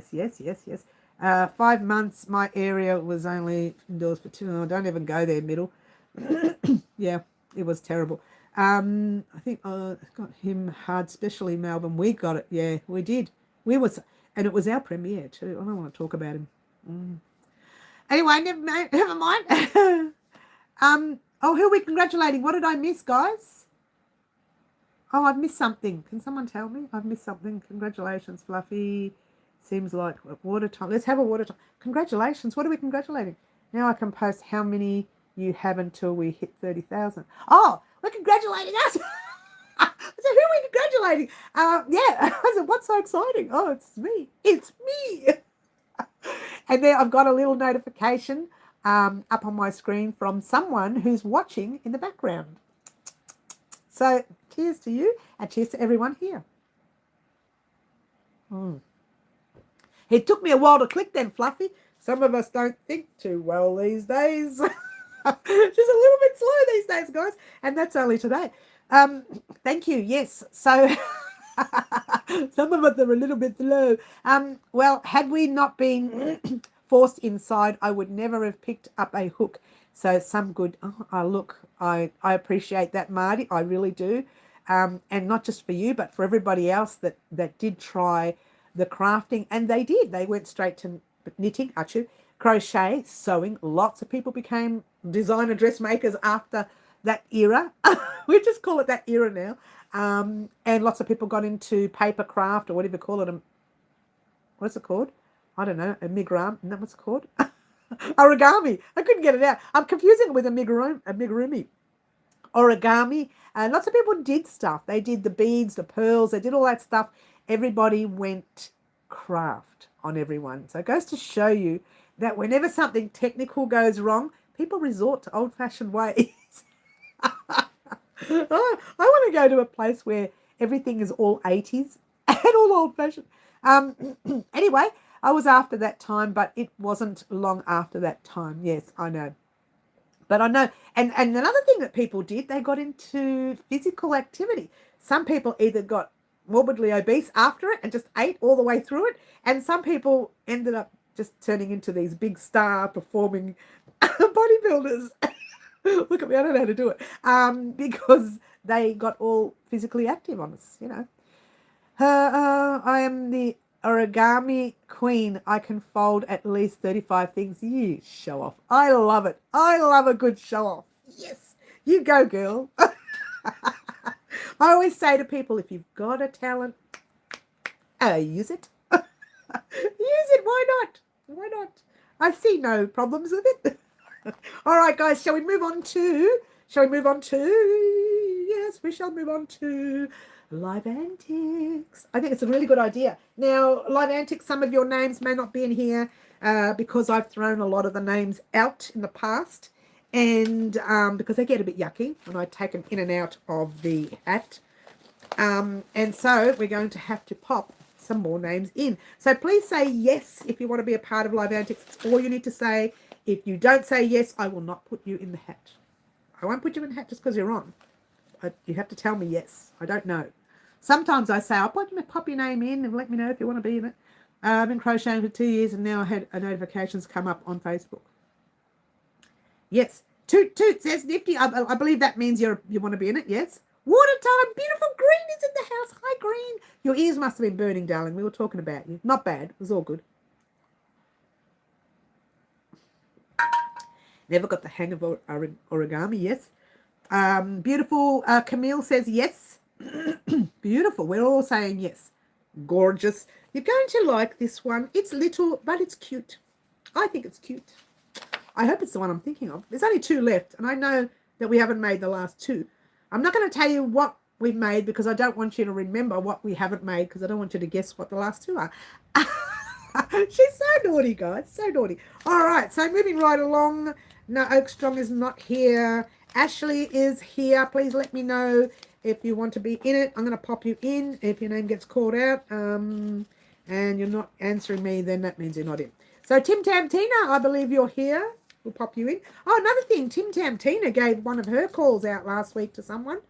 5 months, my area was only indoors for 2. Oh, don't even go there, middle. Yeah, it was terrible. I think I got him hard, especially Melbourne. We got it. Yeah, we did. And it was our premiere too. I don't want to talk about him. Anyway, never mind. Who are we congratulating? What did I miss, guys? Oh, I've missed something. Can someone tell me? I've missed something. Congratulations, Fluffy. Seems like water time. Let's have a water time. Congratulations. What are we congratulating? Now I can post how many you have until we hit 30,000. Oh, we're congratulating us. I said, who are we congratulating? Yeah. I said, what's so exciting? Oh, it's me. It's me. And then I've got a little notification up on my screen from someone who's watching in the background. So cheers to you and cheers to everyone here. It took me a while to click then, Fluffy. Some of us don't think too well these days. Just a little bit slow these days, guys. And that's only today. Thank you. Yes. So some of us are a little bit slow. Well, had we not been forced inside, I would never have picked up a hook. So some good, look, I appreciate that, Marty. I really do. And not just for you, but for everybody else that did try the crafting. And they did. They went straight to knitting, actually, crochet, sewing. Lots of people became designer dressmakers after that era. We just call it that era now. And lots of people got into paper craft or whatever you call it. What's it called? I don't know. Amigurumi. Isn't that what's it called? Origami. I couldn't get it out. I'm confusing it with amigurumi. Origami. And lots of people did stuff. They did the beads, the pearls. They did all that stuff. Everybody went craft on everyone. So it goes to show you that whenever something technical goes wrong, people resort to old-fashioned ways. I want to go to a place where everything is all 80s and all old-fashioned. Anyway, I was after that time, but it wasn't long after that time. Yes, I know. But I know. And another thing that people did, they got into physical activity. Some people either got morbidly obese after it and just ate all the way through it. And some people ended up just turning into these big star performing bodybuilders. Look at me, I don't know how to do it. Because they got all physically active on us, you know. I am the origami queen. I can fold at least 35 things. You show off. I love it. I love a good show off. Yes, you go, girl. I always say to people, if you've got a talent, use it. Use it. Why not? Why not? I see no problems with it. All right, guys, shall we move on to, yes, we shall move on to Live Antics. I think it's a really good idea. Now, Live Antics, some of your names may not be in here because I've thrown a lot of the names out in the past, and because they get a bit yucky when I take them in and out of the hat. And so we're going to have to pop some more names in. So please say yes if you want to be a part of Live Antics. It's all you need to say. If you don't say yes, I will not put you in the hat. I won't put you in the hat just because you're on. You have to tell me yes. I don't know. Sometimes I say, I'll pop your name in and let me know if you want to be in it. I've been crocheting for 2 years and now I had notifications come up on Facebook. Yes. Toot toot says Nifty. I believe that means you want to be in it. Yes. Water time. Beautiful Green is in the house. Hi, Green. Your ears must have been burning, darling. We were talking about you. Not bad. It was all good. Never got the hang of origami. Yes. Beautiful. Camille says yes. Beautiful. We're all saying yes. Gorgeous. You're going to like this one. It's little, but it's cute. I think it's cute. I hope it's the one I'm thinking of. There's only 2 left, and I know that we haven't made the last 2. I'm not going to tell you what we've made because I don't want you to remember what we haven't made because I don't want you to guess what the last 2 are. She's so naughty, guys. So naughty. All right. So moving right along. No, Oakstrong is not here. Ashley is here. Please let me know if you want to be in it. I'm going to pop you in if your name gets called out. And you're not answering me, then that means you're not in. So Tim Tam Tina, I believe you're here. We'll pop you in. Oh, another thing. Tim Tam Tina gave one of her calls out last week to someone.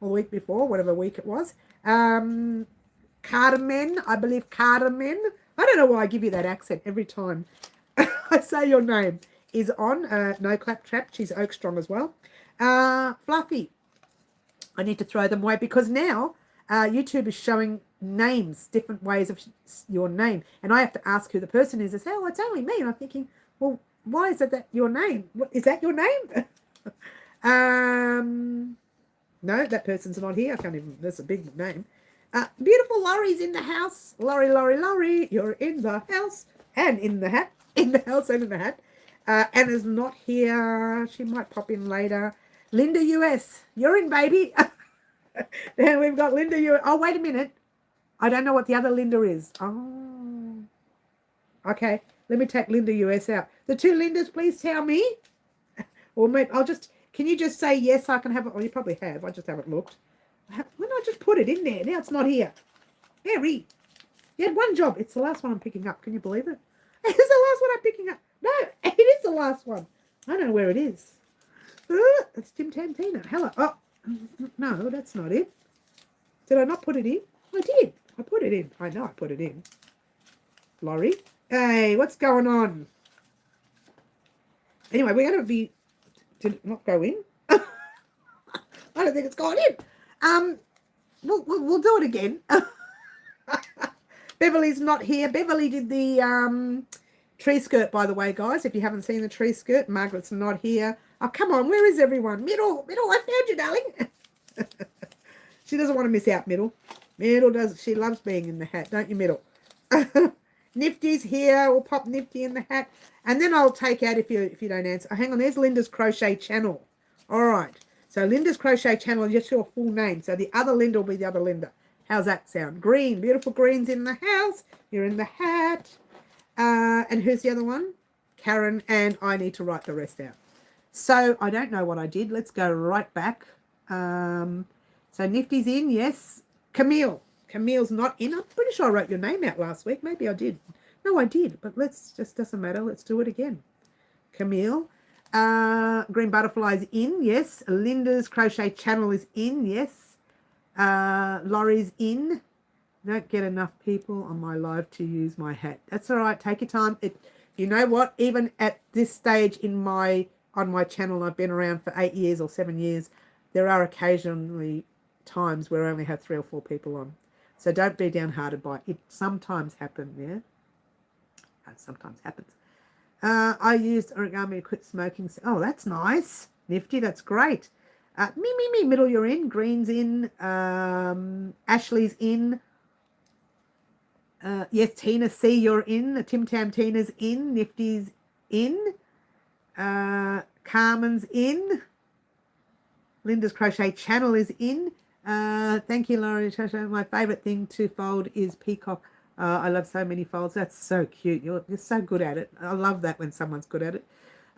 Or the week before, whatever week it was. Carmen, I believe Carmen. I don't know why I give you that accent every time I say your name. Is on. No Claptrap. She's Oak Strong as well. Fluffy. I need to throw them away because now YouTube is showing names, different ways of your name. And I have to ask who the person is. They say, oh, it's only me. And I'm thinking, well, why is that your name? Is that your name? No, that person's not here. I can't even, that's a big name. Beautiful Laurie's in the house. Laurie, you're in the house and in the hat. In the house and in the hat. Anna's not here. She might pop in later. Linda US, you're in, baby. Then we've got Linda US. Oh, wait a minute. I don't know what the other Linda is. Oh. Okay, let me take Linda US out. The 2 Lindas, please tell me. Or maybe can you just say yes, I can have it? Well, you probably have. I just haven't looked. When did I just put it in there? Now it's not here. Harry, you had one job. It's the last one I'm picking up. Can you believe it? It's the last one I'm picking up. No, it is the last one. I don't know where it is. It's Tim Tantina. Hello. Oh, no, that's not it. Did I not put it in? I did. I put it in. I know I put it in. Laurie. Hey, what's going on? Anyway, we're going to be Did it not go in? I don't think it's gone in. We'll do it again. Beverly's not here. Beverly did the tree skirt, by the way, guys. If you haven't seen the tree skirt, Margaret's not here. Oh, come on. Where is everyone? Middle, I found you, darling. She doesn't want to miss out, Middle. Middle does. She loves being in the hat, don't you, Middle? Nifty's here. We'll pop Nifty in the hat. And then I'll take out if you don't answer. Oh, hang on. There's Linda's Crochet Channel. All right. So Linda's Crochet Channel is just your full name. So the other Linda will be the other Linda. How's that sound? Green. Beautiful greens in the house. You're in the hat. And who's the other one? Karen. And I need to write the rest out. So I don't know what I did. Let's go right back. So Nifty's in. Yes. Camille. Camille's not in. I'm pretty sure I wrote your name out last week. Maybe I did. No, I did. But doesn't matter. Let's do it again. Camille. Green Butterfly's in. Yes. Linda's Crochet Channel is in. Yes. Laurie's in. Don't get enough people on my live to use my hat. That's all right. Take your time. You know what? Even at this stage on my channel, I've been around for 8 years or 7 years. There are occasionally times where I only have 3 or 4 people on. So don't be downhearted by it. It sometimes happens, yeah? It sometimes happens. I used origami to quit smoking. Oh, that's nice. Nifty, that's great. Me, Middle, you're in. Green's in. Ashley's in. Yes, Tina C, you're in. Tim Tam Tina's in. Nifty's in. Carmen's in. Linda's Crochet Channel is in. Thank you, Laurie. My favourite thing to fold is peacock. I love so many folds. That's so cute. You're so good at it. I love that when someone's good at it.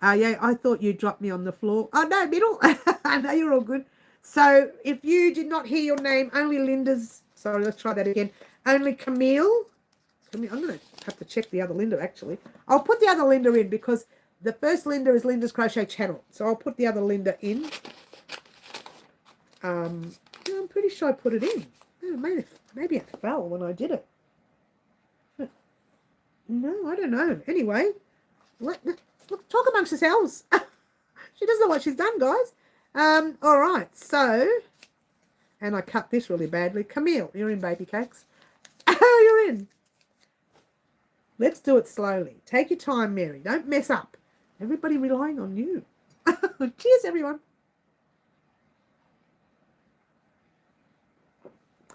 Yeah, I thought you dropped me on the floor. Oh, no, Middle. I know you're all good. So if you did not hear your name, only Linda's. Sorry, let's try that again. Only Camille. I'm going to have to check the other Linda, actually. I'll put the other Linda in because the first Linda is Linda's Crochet Channel. So I'll put the other Linda in. I'm pretty sure I put it in. Oh, maybe it fell when I did it. No, I don't know. Anyway, look, talk amongst yourselves. She doesn't know what she's done, guys. All right, so, and I cut this really badly. Camille, you're in, baby cakes. Oh, you're in. Let's do it slowly. Take your time, Mary. Don't mess up. Everybody relying on you. Cheers, everyone.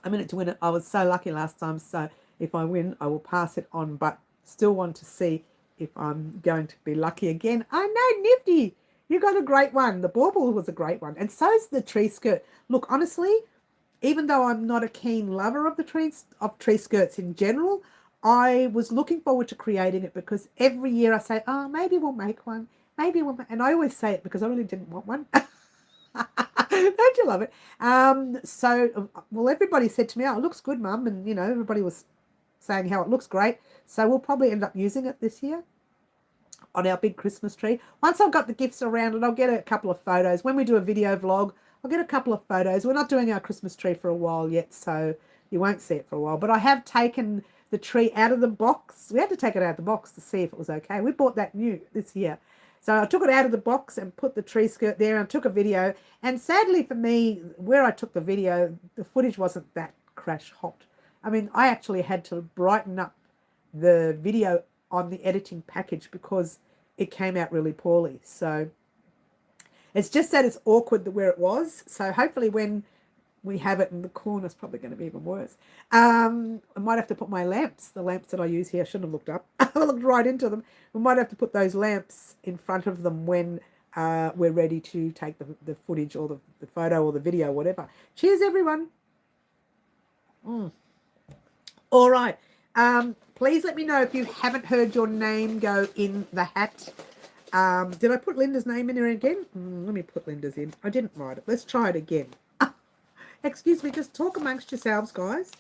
I'm in it to win it. I was so lucky last time, so if I win, I will pass it on, but still want to see if I'm going to be lucky again. I know, Nifty. You got a great one. The bauble was a great one. And so is the tree skirt. Look, honestly, even though I'm not a keen lover of tree skirts in general, I was looking forward to creating it because every year I say, oh, maybe we'll make one. Maybe we'll make, and I always say it because I really didn't want one. Don't you love it? Well, everybody said to me, oh, it looks good, Mum. And, everybody was saying how it looks great. So we'll probably end up using it this year on our big Christmas tree. Once I've got the gifts around it, I'll get a couple of photos. When we do a video vlog, I'll get a couple of photos. We're not doing our Christmas tree for a while yet, so you won't see it for a while. But I have taken the tree out of the box. We had to take it out of the box to see if it was okay. We bought that new this year. So I took it out of the box and put the tree skirt there and took a video. And sadly for me, where I took the video, the footage wasn't that crash hot. I mean, I actually had to brighten up the video on the editing package because it came out really poorly. So it's just that it's awkward where it was. So hopefully when we have it in the corner, it's probably going to be even worse. I might have to put my lamps, the lamps that I use here. I shouldn't have looked up. I looked right into them. We might have to put those lamps in front of them when we're ready to take the footage or the photo or the video, whatever. Cheers, everyone. All right. Please let me know if you haven't heard your name go in the hat. Did I put Linda's name in there again? Let me put Linda's in. I didn't write it. Let's try it again. Excuse me, just talk amongst yourselves, guys.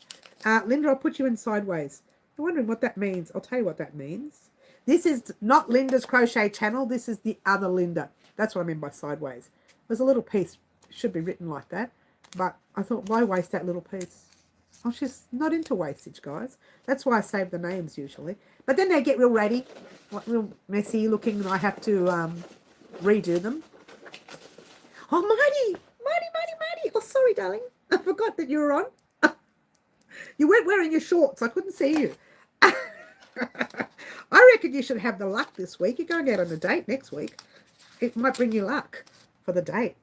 Linda, I'll put you in sideways. You're wondering what that means. I'll tell you what that means. This is not Linda's Crochet Channel. This is the other Linda. That's what I mean by sideways. There's a little piece. It should be written like that. But I thought, why waste that little piece? Oh, she's not into wastage, guys. That's why I save the names usually. But then they get real ratty, like real messy looking, and I have to redo them. Oh, Marty. Oh, sorry, darling. I forgot that you were on. You weren't wearing your shorts. I couldn't see you. I reckon you should have the luck this week. You're going out on a date next week. It might bring you luck for the date.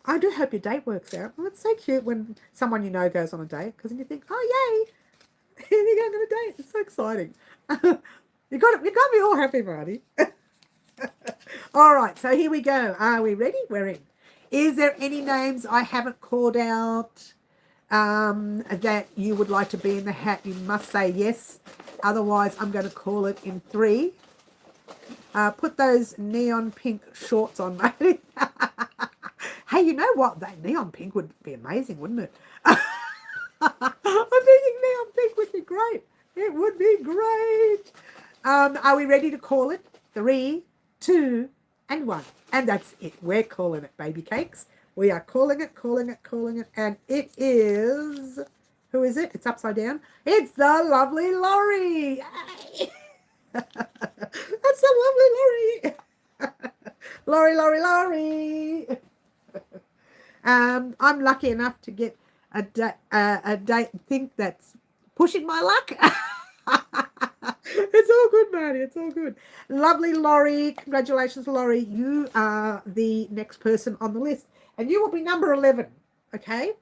I do hope your date works out. Well, it's so cute when someone you know goes on a date, because then you think, oh, yay, you're going on a date. It's so exciting. You got to be all happy, Marty. All right, so here we go. Are we ready? We're in. Is there any names I haven't called out that you would like to be in the hat? You must say yes. Otherwise, I'm going to call it in 3. Put those neon pink shorts on, Marty. Hey, you know what? That neon pink would be amazing, wouldn't it? I'm thinking neon pink would be great. It would be great. Are we ready to call it? 3, 2, and 1. And that's it. We're calling it, baby cakes. We are calling it. And it is... Who is it? It's upside down. It's the lovely Laurie. That's the lovely Laurie. Laurie. I'm lucky enough to get a date think that's pushing my luck. It's all good, Marty. It's all good. Lovely Laurie. Congratulations, Laurie. You are the next person on the list. And you will be number 11. Okay?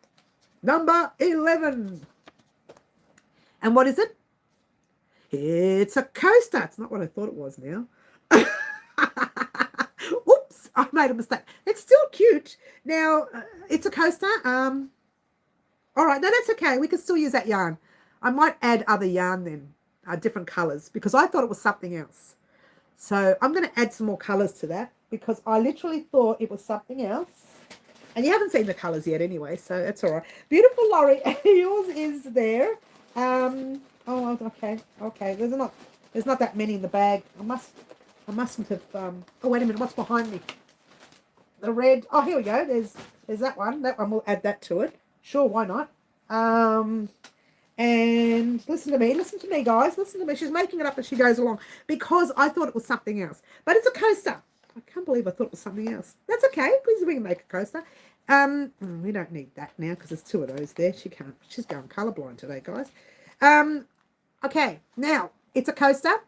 Number 11. And what is it? It's a coaster. It's not what I thought it was now. Oops, I made a mistake. It's still cute. Now, it's a coaster. All right, no, that's okay. We can still use that yarn. I might add other yarn then, different colours, because I thought it was something else. So I'm going to add some more colours to that, because I literally thought it was something else. And you haven't seen the colours yet anyway, so that's all right. Beautiful Laurie, yours is there. Oh, okay. There's not that many in the bag. I mustn't have. Oh, wait a minute. What's behind me? The red. Oh, here we go. There's that one. That one, we'll add that to it. Sure, why not? And listen to me, guys. Listen to me. She's making it up as she goes along, because I thought it was something else. But it's a coaster. I can't believe I thought it was something else. That's okay, because we can make a coaster. We don't need that now, because there's 2 of those there. She's going colourblind today, guys. Okay, now it's a coaster.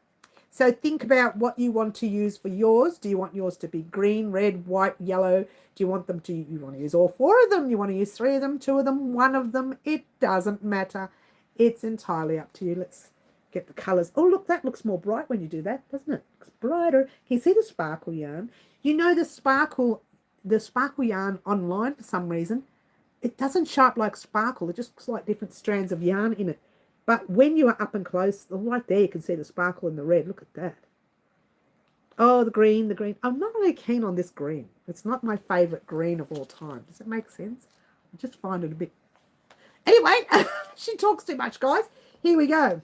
So think about what you want to use for yours. Do you want yours to be green, red, white, yellow? Do you want you want to use all 4 of them? You want to use 3 of them, 2 of them, 1 of them? It doesn't matter. It's entirely up to you. Let's get the colours. Oh, look, that looks more bright when you do that, doesn't it? It's brighter. Can you see the sparkle yarn? You know the sparkle yarn online, for some reason, it doesn't show up like sparkle. It just looks like different strands of yarn in it. But when you are up and close, right there, you can see the sparkle in the red. Look at that. Oh, the green. I'm not really keen on this green. It's not my favourite green of all time. Does it make sense? I just find it a bit... Anyway, she talks too much, guys. Here we go.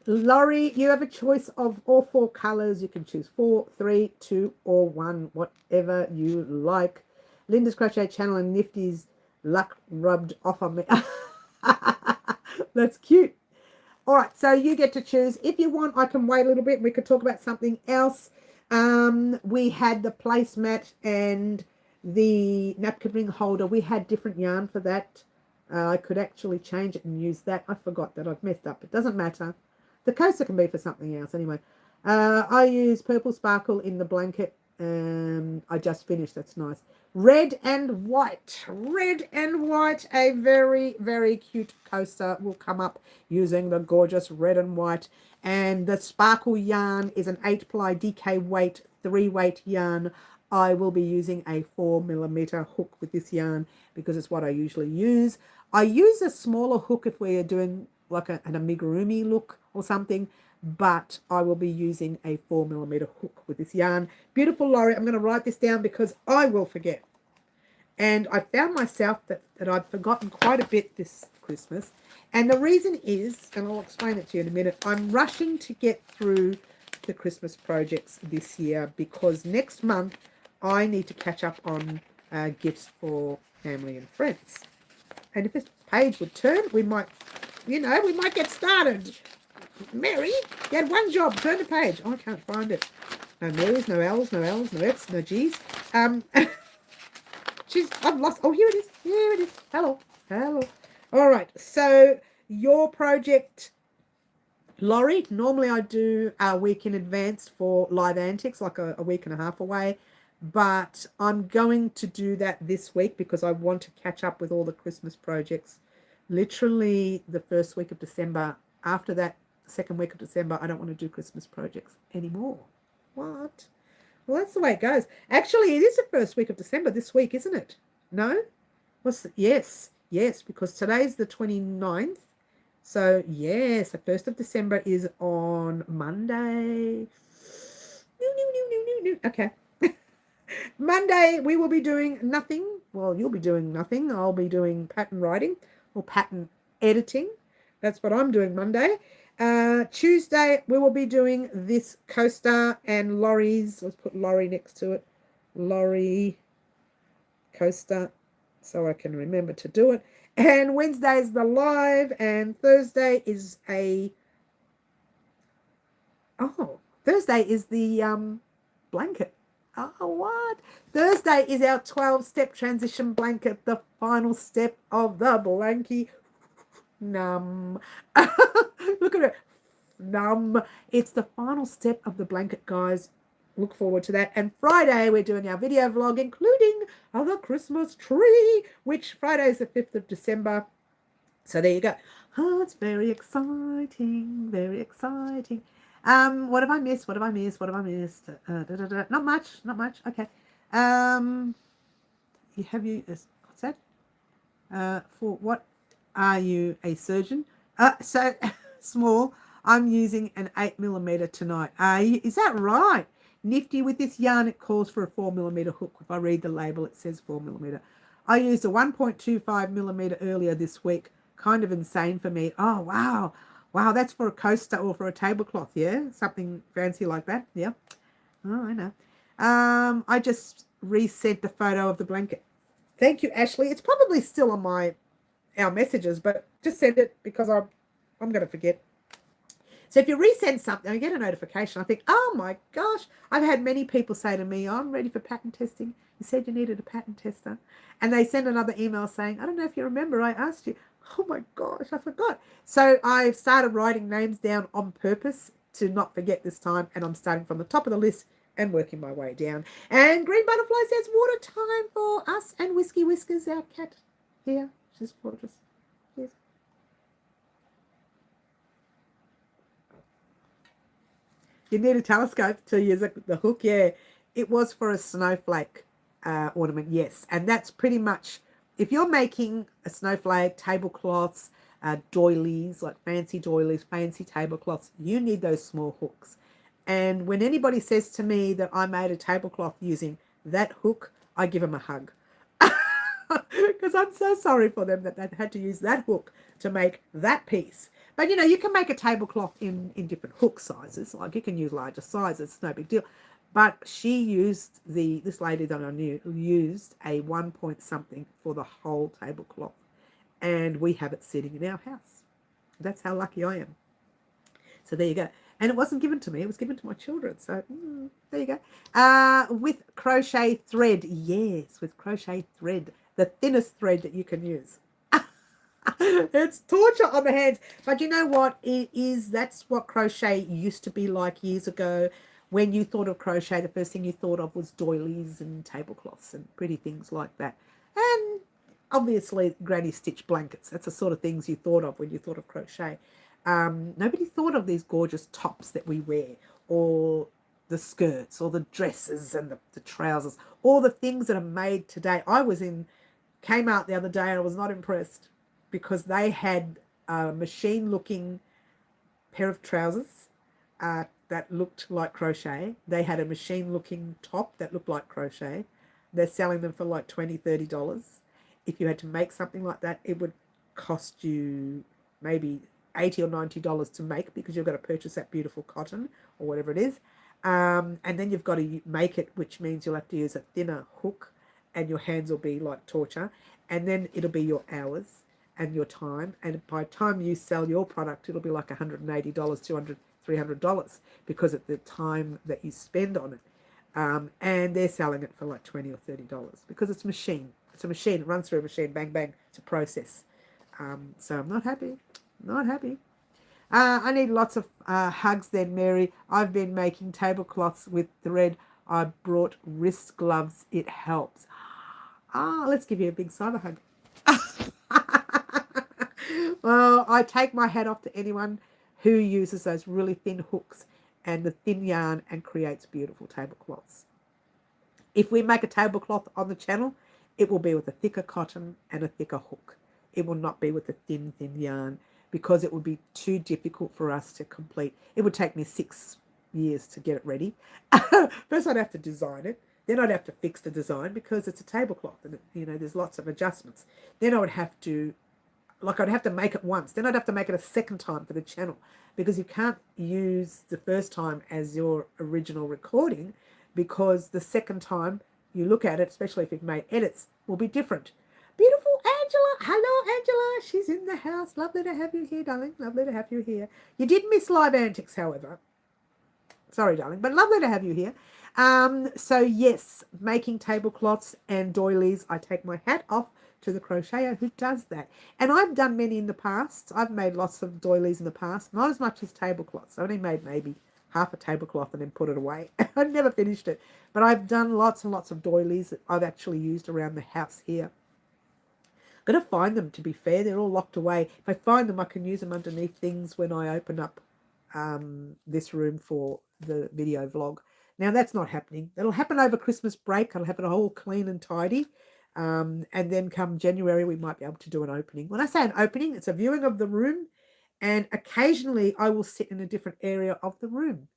Laurie, you have a choice of all 4 colours. You can choose 4, 3, 2, or 1, whatever you like. Linda's Crochet Channel and Nifty's luck rubbed off on me. That's cute. All right, so you get to choose. If you want, I can wait a little bit. We could talk about something else. We had the placemat and the napkin ring holder. We had different yarn for that. I could actually change it and use that. I forgot that. I've messed up. It doesn't matter. The coaster can be for something else anyway. I use purple sparkle in the blanket. I just finished. That's nice. Red and white. A very, very cute coaster will come up using the gorgeous red and white. And the sparkle yarn is an 8-ply DK weight, 3-weight yarn. I will be using a 4mm hook with this yarn because it's what I usually use. I use a smaller hook if we are doing like an amigurumi look or something, but I will be using a 4mm hook with this yarn. Beautiful Laurie, I'm going to write this down because I will forget. And I found myself that I've forgotten quite a bit this Christmas. And the reason is, and I'll explain it to you in a minute, I'm rushing to get through the Christmas projects this year because next month I need to catch up on gifts for family and friends. And if this page would turn, we might get started. Mary, you had one job, turn the page. Oh, I can't find it. No Marys, no L's, no F's, no G's. I've lost. Oh, here it is. Here it is. Hello. Hello. All right. So your project, Laurie, normally I do a week in advance for live antics, like a week and a half away. But I'm going to do that this week because I want to catch up with all the Christmas projects. Literally the first week of December. After that second week of December, I don't want to do Christmas projects anymore. What? Well, that's the way it goes. Actually, it is the first week of December this week, isn't it? No? Yes, because today's the 29th. So, yes, the 1st of December is on Monday. Okay. Monday, we will be doing nothing. Well, you'll be doing nothing. I'll be doing pattern writing or pattern editing. That's what I'm doing Monday. Tuesday, we will be doing this coaster and Laurie's. Let's put Laurie next to it. Laurie coaster so I can remember to do it. And Wednesday is the live, and Thursday is Thursday is the blanket. Oh, what? Thursday is our 12-step transition blanket, the final step of the blankie. Numb. Look at it. Numb. It's the final step of the blanket, guys. Look forward to that. And Friday, we're doing our video vlog, including the Christmas tree, which Friday is the 5th of December. So there you go. Oh, it's very exciting. Very exciting. What have I missed? What have I missed? What have I missed? Not much. Not much. Okay. What's that? For what are you, a surgeon? So small. I'm using an 8mm tonight. Is that right? Nifty with this yarn. It calls for a 4mm hook. If I read the label, it says 4mm. I used a 1.25mm earlier this week. Kind of insane for me. Oh, wow. Wow, that's for a coaster or for a tablecloth, yeah? Something fancy like that, yeah? Oh, I know. I just resent the photo of the blanket. Thank you, Ashley. It's probably still on our messages, but just send it because I'm going to forget. So if you resend something, I get a notification. I think, oh my gosh, I've had many people say to me, I'm ready for pattern testing. You said you needed a pattern tester. And they send another email saying, I don't know if you remember, I asked you. Oh my gosh, I forgot. So I've started writing names down on purpose to not forget this time. And I'm starting from the top of the list and working my way down. And Green Butterfly says, water time for us and Whiskey Whiskers, our cat here. She's gorgeous. Yes. You need a telescope to use the hook. Yeah, it was for a snowflake ornament. Yes, and that's pretty much, if you're making a snowflake, tablecloths, doilies, like fancy doilies, fancy tablecloths, you need those small hooks. And when anybody says to me that I made a tablecloth using that hook, I give them a hug. Because I'm so sorry for them that they had to use that hook to make that piece. But, you know, you can make a tablecloth in different hook sizes. Like you can use larger sizes. It's no big deal. But she used this lady that I knew used a 1 point something for the whole tablecloth. And we have it sitting in our house. That's how lucky I am. So there you go. And it wasn't given to me. It was given to my children. So there you go. With crochet thread. Yes, with crochet thread. The thinnest thread that you can use. It's torture on the hands. But you know what? That's what crochet used to be like years ago. When you thought of crochet, the first thing you thought of was doilies and tablecloths and pretty things like that. And obviously granny stitch blankets. That's the sort of things you thought of when you thought of crochet. Nobody thought of these gorgeous tops that we wear, or the skirts, or the dresses and the trousers, all the things that are made today. I was in Kmart the other day and I was not impressed because they had a machine-looking pair of trousers that looked like crochet. They had a machine-looking top that looked like crochet. They're selling them for like $20, $30. If you had to make something like that, it would cost you maybe $80 or $90 to make, because you've got to purchase that beautiful cotton or whatever it is. And then you've got to make it, which means you'll have to use a thinner hook and your hands will be like torture. And then it'll be your hours and your time. And by the time you sell your product, it'll be like $180, $200, $300 because of the time that you spend on it. And they're selling it for like $20 or $30 because it's machine. It's a machine. It runs through a machine. Bang, bang. It's a process. So I'm not happy. Not happy. I need lots of hugs then, Mary. I've been making tablecloths with thread. I brought wrist gloves. It helps. Let's give you a big cyber hug. Well, I take my hat off to anyone who uses those really thin hooks and the thin yarn and creates beautiful tablecloths. If we make a tablecloth on the channel, it will be with a thicker cotton and a thicker hook. It will not be with a thin yarn because it would be too difficult for us to complete. It would take me 6 years to get it ready. First, I'd have to design it. Then I'd have to fix the design because it's a tablecloth and, there's lots of adjustments. Then I would have to, I'd have to make it once. Then I'd have to make it a second time for the channel because you can't use the first time as your original recording because the second time you look at it, especially if you've made edits, will be different. Beautiful Angela. Hello, Angela. She's in the house. Lovely to have you here, darling. Lovely to have you here. You did miss live antics, however. Sorry, darling, but lovely to have you here. So, yes, making tablecloths and doilies. I take my hat off to the crocheter who does that. And I've done many in the past. I've made lots of doilies in the past, not as much as tablecloths. I only made maybe half a tablecloth and then put it away. I never finished it. But I've done lots and lots of doilies that I've actually used around the house here. Got to find them, to be fair. They're all locked away. If I find them, I can use them underneath things when I open up this room for the video vlog. Now, that's not happening. That'll happen over Christmas break. I'll have it all clean and tidy. And then come January, we might be able to do an opening. When I say an opening, it's a viewing of the room. And occasionally, I will sit in a different area of the room.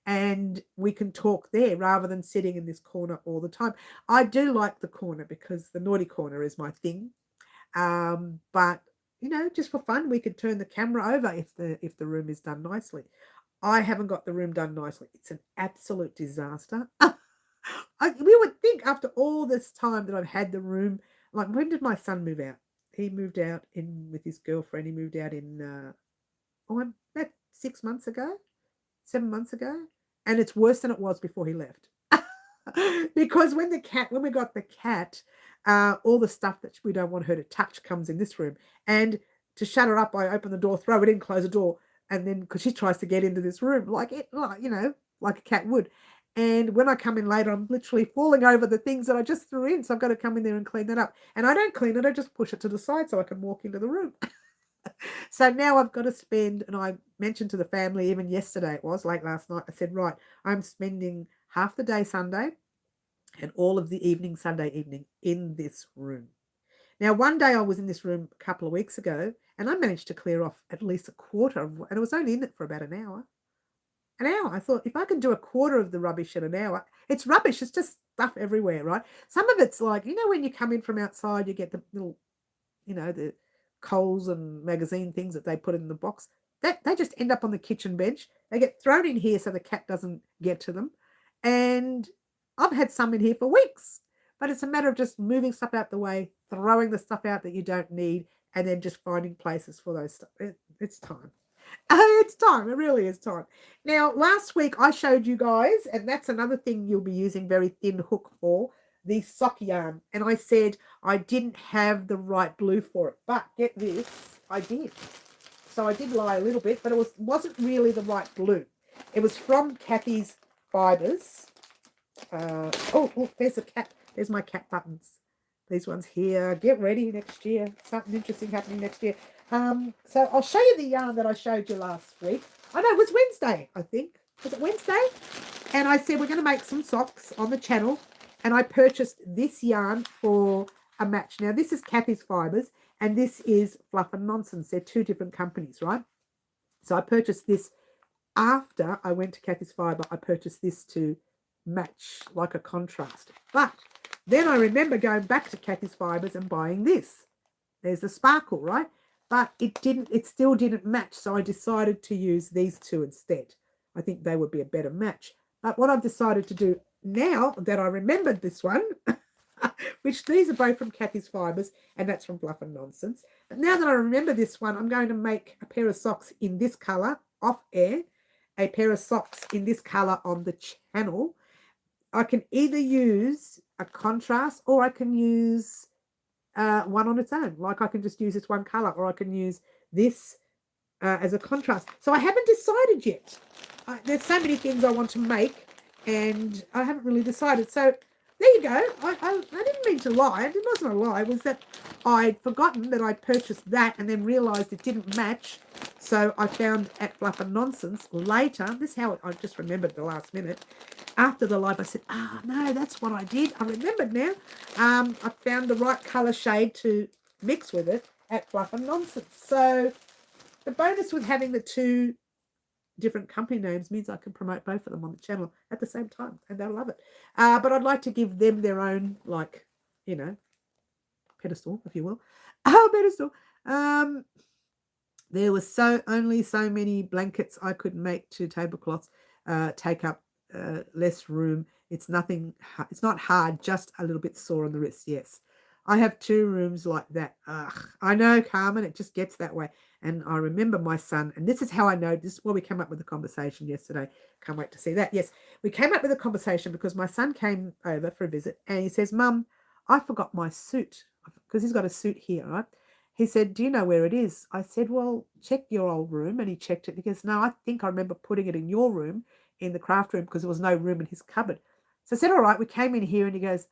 And we can talk there rather than sitting in this corner all the time. I do like the corner because the naughty corner is my thing. But just for fun, we could turn the camera over if the room is done nicely. I haven't got the room done nicely. It's an absolute disaster. We would think after all this time that I've had the room, like when did my son move out? He moved out with his girlfriend. He moved out in about 6 months ago, 7 months ago, and it's worse than it was before he left. Because when we got the cat, all the stuff that we don't want her to touch comes in this room. And to shut her up, I open the door, throw it in, close the door, and then because she tries to get into this room like a cat would. And when I come in later, I'm literally falling over the things that I just threw in. So I've got to come in there and clean that up. And I don't clean it, I just push it to the side so I can walk into the room. So now I've got to spend, and I mentioned to the family, even yesterday it was, late last night, I said, right, I'm spending half the day Sunday and all of the evening, Sunday evening, in this room. Now, one day I was in this room a couple of weeks ago, and I managed to clear off at least a quarter of, and I was only in it for about an hour. An hour. I thought, if I can do a quarter of the rubbish in an hour, it's rubbish. It's just stuff everywhere, right? Some of it's like, when you come in from outside, you get the little, the Coles and magazine things that they put in the box. That they just end up on the kitchen bench. They get thrown in here so the cat doesn't get to them. And I've had some in here for weeks. But it's a matter of just moving stuff out the way, throwing the stuff out that you don't need, and then just finding places for those stuff. It's time. It's time. It really is time. Now, last week I showed you guys, and that's another thing you'll be using very thin hook for, the sock yarn. And I said I didn't have the right blue for it. But get this, I did. So I did lie a little bit, but it wasn't really the right blue. It was from Kathy's Fibres. There's a cat. There's my cat buttons. These ones here. Get ready next year. Something interesting happening next year. So I'll show you the yarn that I showed you last week. I know it was Wednesday, I think. Was it Wednesday? And I said we're going to make some socks on the channel. And I purchased this yarn for a match. Now, this is Kathy's Fibres, and this is Fluff and Nonsense. They're two different companies, right? So I purchased this after I went to Kathy's Fibre. I purchased this to match like a contrast. But then I remember going back to Kathy's Fibres and buying this. There's the sparkle, right? But it still didn't match. So I decided to use these two instead. I think they would be a better match. But what I've decided to do now that I remembered this one, which these are both from Kathy's Fibres, and that's from Fluff and Nonsense. But now that I remember this one, I'm going to make a pair of socks in this colour off air, a pair of socks in this colour on the channel. I can either use a contrast or I can use one on its own. Like I can just use this one color, or I can use this as a contrast. So I haven't decided yet. There's so many things I want to make, and I haven't really decided. So there you go. I didn't mean to lie. It wasn't a lie. It was that I'd forgotten that I'd purchased that and then realised it didn't match. So I found at Fluff and Nonsense later. This is how I just remembered the last minute. After the live, I said, no, that's what I did. I remembered now. I found the right colour shade to mix with it at Fluff and Nonsense. So the bonus with having the two different company names means I can promote both of them on the channel at the same time, and they'll love it. But I'd like to give them their own, like, you know, pedestal, if you will. Pedestal. There was only so many blankets I could make to tablecloths take up less room. It's not hard, just a little bit sore on the wrist. Yes, I have 2 rooms like that. I know, Carmen, it just gets that way. And I remember my son, and this is how I know, this is where we came up with the conversation yesterday. Can't wait to see that. Yes, we came up with a conversation because my son came over for a visit, and he says, Mum, I forgot my suit, because he's got a suit here, right? He said, do you know where it is? I said, well, check your old room. And he checked it. He goes, no, I think I remember putting it in your room, in the craft room, because there was no room in his cupboard. So I said, all right, we came in here, and he goes,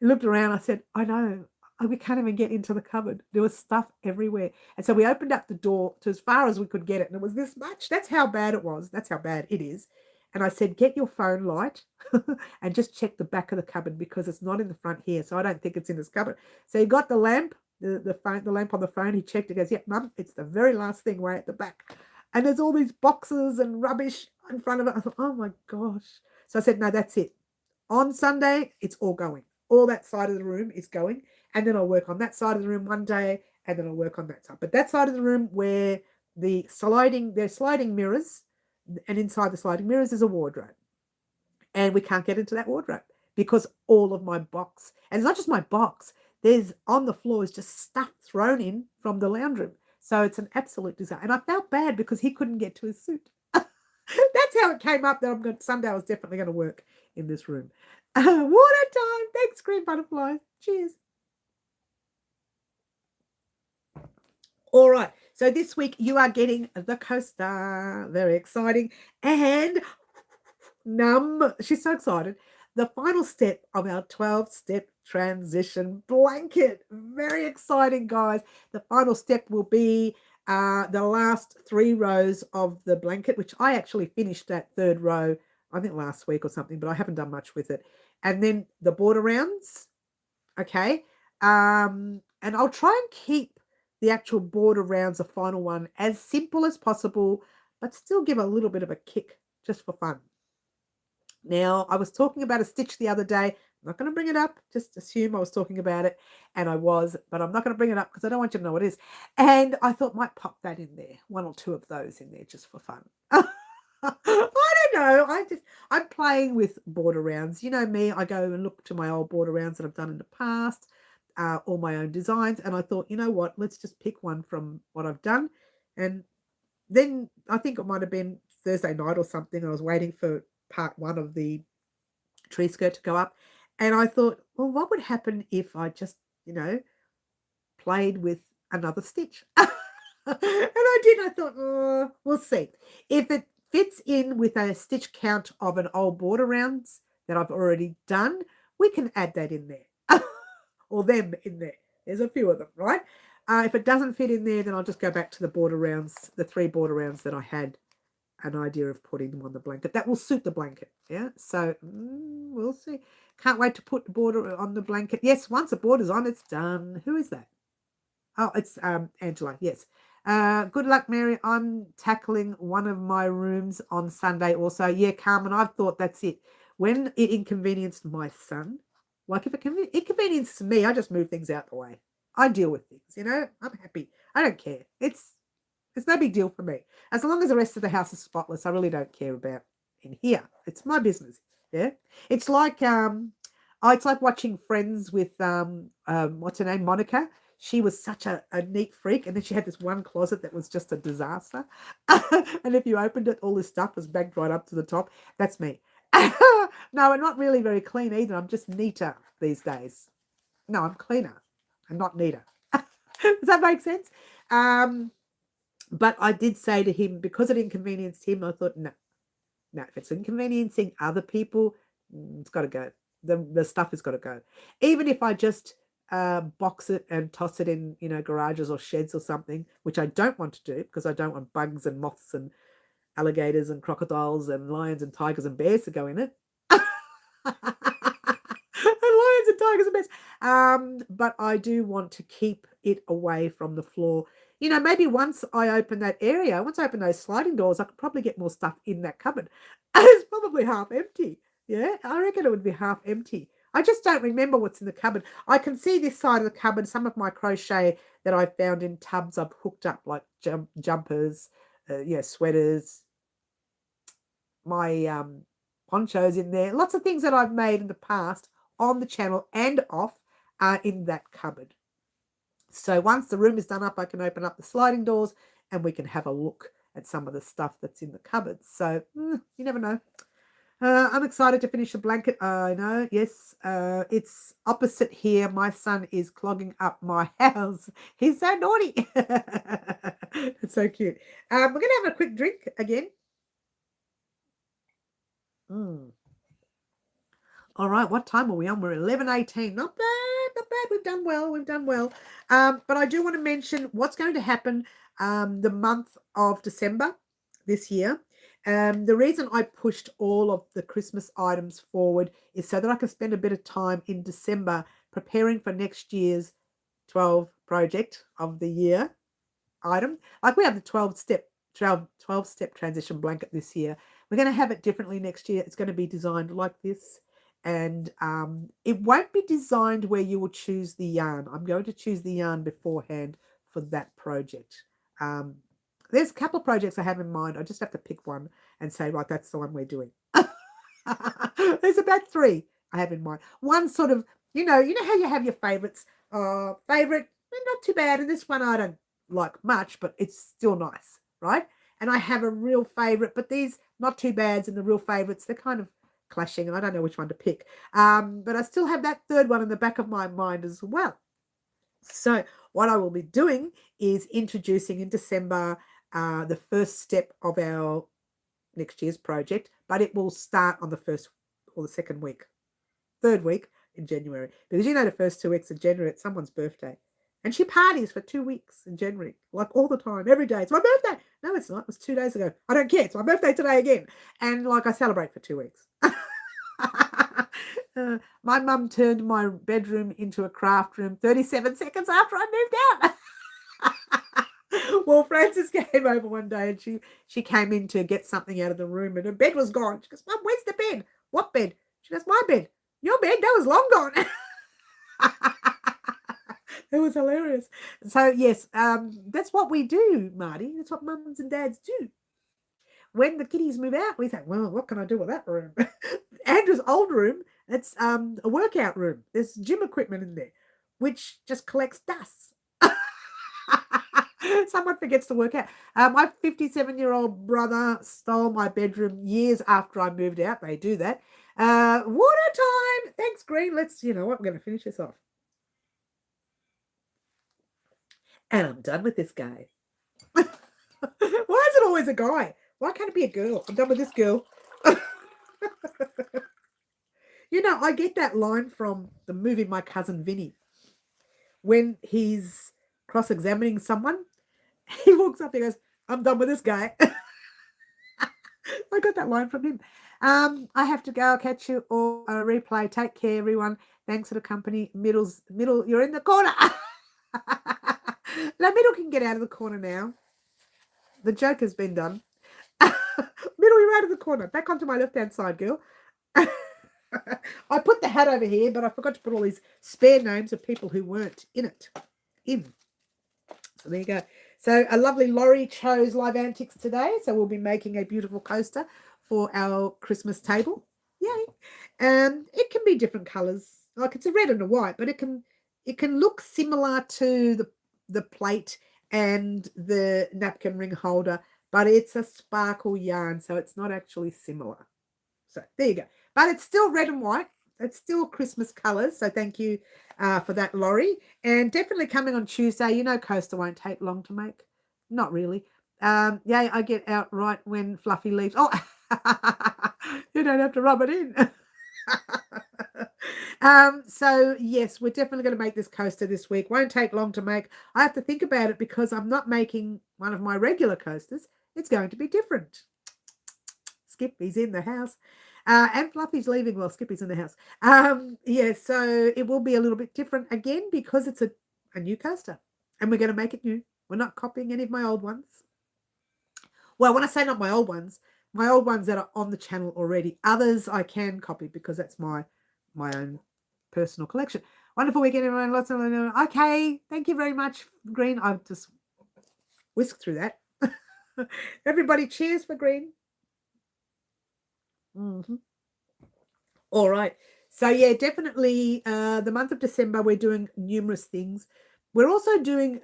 he looked around. I said, I know. We can't even get into the cupboard. There was stuff everywhere. And so we opened up the door to as far as we could get it. And it was this much. That's how bad it was. That's how bad it is. And I said, get your phone light and just check the back of the cupboard, because it's not in the front here. So I don't think it's in this cupboard. So he got the lamp, the lamp on the phone. He checked. He goes, yeah, Mum, it's the very last thing way at the back. And there's all these boxes and rubbish in front of it. I thought, oh my gosh. So I said, no, that's it. On Sunday, it's all going. All that side of the room is going. And then I'll work on that side of the room one day, and then I'll work on that side. But that side of the room where there's sliding mirrors, and inside the sliding mirrors is a wardrobe. And we can't get into that wardrobe because all of my box, and it's not just my box, there's on the floor is just stuff thrown in from the lounge room. So it's an absolute disaster. And I felt bad because he couldn't get to his suit. That's how it came up that Sunday I was definitely going to work in this room. Water time. Thanks, Green Butterflies. Cheers. All right, so this week you are getting the coaster. Very exciting. And she's so excited. The final step of our 12-step transition blanket. Very exciting, guys. The final step will be the last 3 rows of the blanket, which I actually finished that 3rd row, I think last week or something, but I haven't done much with it. And then the border rounds, okay? And I'll try and keep the actual border rounds, the final one, as simple as possible, but still give a little bit of a kick just for fun. Now, I was talking about a stitch the other day. I'm not going to bring it up. Just assume I was talking about it, and I was, but I'm not going to bring it up because I don't want you to know what it is. And I thought might pop that in there, 1 or 2 of those in there just for fun. I don't know. I'm playing with border rounds. You know me, I go and look to my old border rounds that I've done in the past. All my own designs, and I thought, you know what, let's just pick one from what I've done. And then I think it might have been Thursday night or something. I was waiting for part 1 of the tree skirt to go up, and I thought, well, what would happen if I just, you know, played with another stitch? And I did. I thought, oh, we'll see if it fits in with a stitch count of an old border rounds that I've already done. We can add that in there. Or them in there. There's a few of them, right? If it doesn't fit in there, then I'll just go back to the border rounds, the 3 border rounds that I had an idea of putting them on the blanket. That will suit the blanket, yeah? So we'll see. Can't wait to put the border on the blanket. Yes, once the border's on, it's done. Who is that? Oh, it's Angela, yes. Good luck, Mary. I'm tackling one of my rooms on Sunday also. Yeah, Carmen, I've thought that's it. When it inconvenienced my son, like if it inconveniences me, I just move things out the way. I deal with things, you know. I'm happy. I don't care. It's no big deal for me. As long as the rest of the house is spotless, I really don't care about in here. It's my business. Yeah. It's like it's like watching Friends with what's her name, Monica. She was such a neat freak, and then she had this one closet that was just a disaster. And if you opened it, all this stuff was bagged right up to the top. That's me. No, I'm not really very clean either. I'm just neater these days. No, I'm cleaner. and not neater. Does that make sense? But I did say to him, because it inconvenienced him, I thought, no, if it's inconveniencing other people, it's got to go. The stuff has got to go. Even if I just box it and toss it in, garages or sheds or something, which I don't want to do because I don't want bugs and moths and alligators and crocodiles and lions and tigers and bears to go in it. And lions and tigers and bears. But I do want to keep it away from the floor. Maybe once I open that area, once I open those sliding doors, I could probably get more stuff in that cupboard. It's probably half empty. Yeah, I reckon it would be half empty. I just don't remember what's in the cupboard. I can see this side of the cupboard, some of my crochet that I found in tubs I've hooked up, like jumpers, sweaters, my ponchos in there. Lots of things that I've made in the past on the channel and off are in that cupboard. So once the room is done up, I can open up the sliding doors and we can have a look at some of the stuff that's in the cupboards. So you never know. I'm excited to finish the blanket. I know, yes. It's opposite here. My son is clogging up my house. He's so naughty. It's so cute. We're going to have a quick drink again. All right, what time are we on? We're 11:18. Not bad. We've done well. But I do want to mention what's going to happen the month of December this year. The reason I pushed all of the Christmas items forward is so that I can spend a bit of time in December preparing for next year's 12 project of the year item. Like we have the 12-step transition blanket this year. We're going to have it differently next year. It's going to be designed like this. And it won't be designed where you will choose the yarn. I'm going to choose the yarn beforehand for that project. There's a couple of projects I have in mind. I just have to pick one and say, right, that's the one we're doing. There's about 3 I have in mind. One sort of, you know how you have your favorites. Favorite, not too bad. And this one I don't like much, but it's still nice, right? And I have a real favorite, but these not too bads and the real favorites, they're kind of clashing and I don't know which one to pick. But I still have that third one in the back of my mind as well. So what I will be doing is introducing in December the first step of our next year's project, but it will start on the first or the second week, third week in January, because the first 2 weeks of January it's someone's birthday. And she parties for 2 weeks in January, like all the time, every day. It's my birthday. No, it's not. It was 2 days ago. I don't care. It's my birthday today again. And like I celebrate for 2 weeks. My mum turned my bedroom into a craft room 37 seconds after I moved out. Well, Frances came over one day and she came in to get something out of the room and her bed was gone. She goes, Mum, where's the bed? What bed? She goes, my bed. Your bed? That was long gone. It was hilarious. So, yes, that's what we do, Marty. That's what mums and dads do. When the kiddies move out, we think, well, what can I do with that room? Andrew's old room, it's a workout room. There's gym equipment in there, which just collects dust. Someone forgets to work out. My 57-year-old brother stole my bedroom years after I moved out. They do that. Water time. Thanks, Green. Let's, we're going to finish this off. And I'm done with this guy. Why is it always a guy? Why can't it be a girl? I'm done with this girl. I get that line from the movie My Cousin Vinny. When he's cross-examining someone, he walks up and goes, I'm done with this guy. I got that line from him. I have to go. I'll catch you all on a replay. Take care, everyone. Thanks for the company. Middle, you're in the corner. Now, Middle can get out of the corner now. The joke has been done. Middle, you're out of the corner. Back onto my left-hand side, girl. I put the hat over here, but I forgot to put all these spare names of people who weren't in it. So there you go. So a lovely Laurie chose Live Antics today. So we'll be making a beautiful coaster for our Christmas table. Yay. It can be different colours. Like it's a red and a white, but it can look similar to the plate and the napkin ring holder, but it's a sparkle yarn, so it's not actually similar. So there you go. But it's still red and white. It's still Christmas colours, so thank you for that, Laurie. And definitely coming on Tuesday. You know, coaster won't take long to make. Not really. Yeah, I get out right when Fluffy leaves. Oh, you don't have to rub it in. So yes, we're definitely going to make this coaster this week. Won't take long to make. I have to think about it because I'm not making one of my regular coasters. It's going to be different. Skippy's in the house. And Fluffy's leaving while Skippy's in the house. Yeah, so it will be a little bit different again because it's a new coaster. And we're going to make it new. We're not copying any of my old ones. Well, when I say not my old ones that are on the channel already. Others I can copy because that's my own personal collection. Wonderful weekend, everyone. Lots of okay. Thank you very much, Green. I've just whisked through that. Everybody, cheers for Green. All right. So yeah, definitely the month of December we're doing numerous things. We're also doing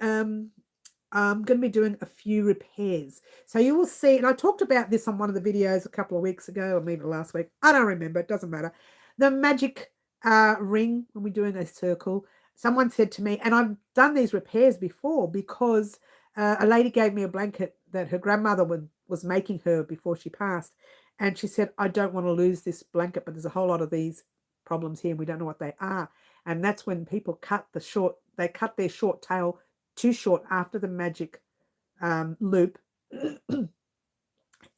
I'm going to be doing a few repairs. So you will see, and I talked about this on one of the videos a couple of weeks ago, or maybe last week. I don't remember. It doesn't matter. The magic ring, when we're doing a circle, someone said to me, and I've done these repairs before because a lady gave me a blanket that her grandmother was making her before she passed. And she said, I don't want to lose this blanket, but there's a whole lot of these problems here and we don't know what they are. And that's when people cut their short tail too short after the magic loop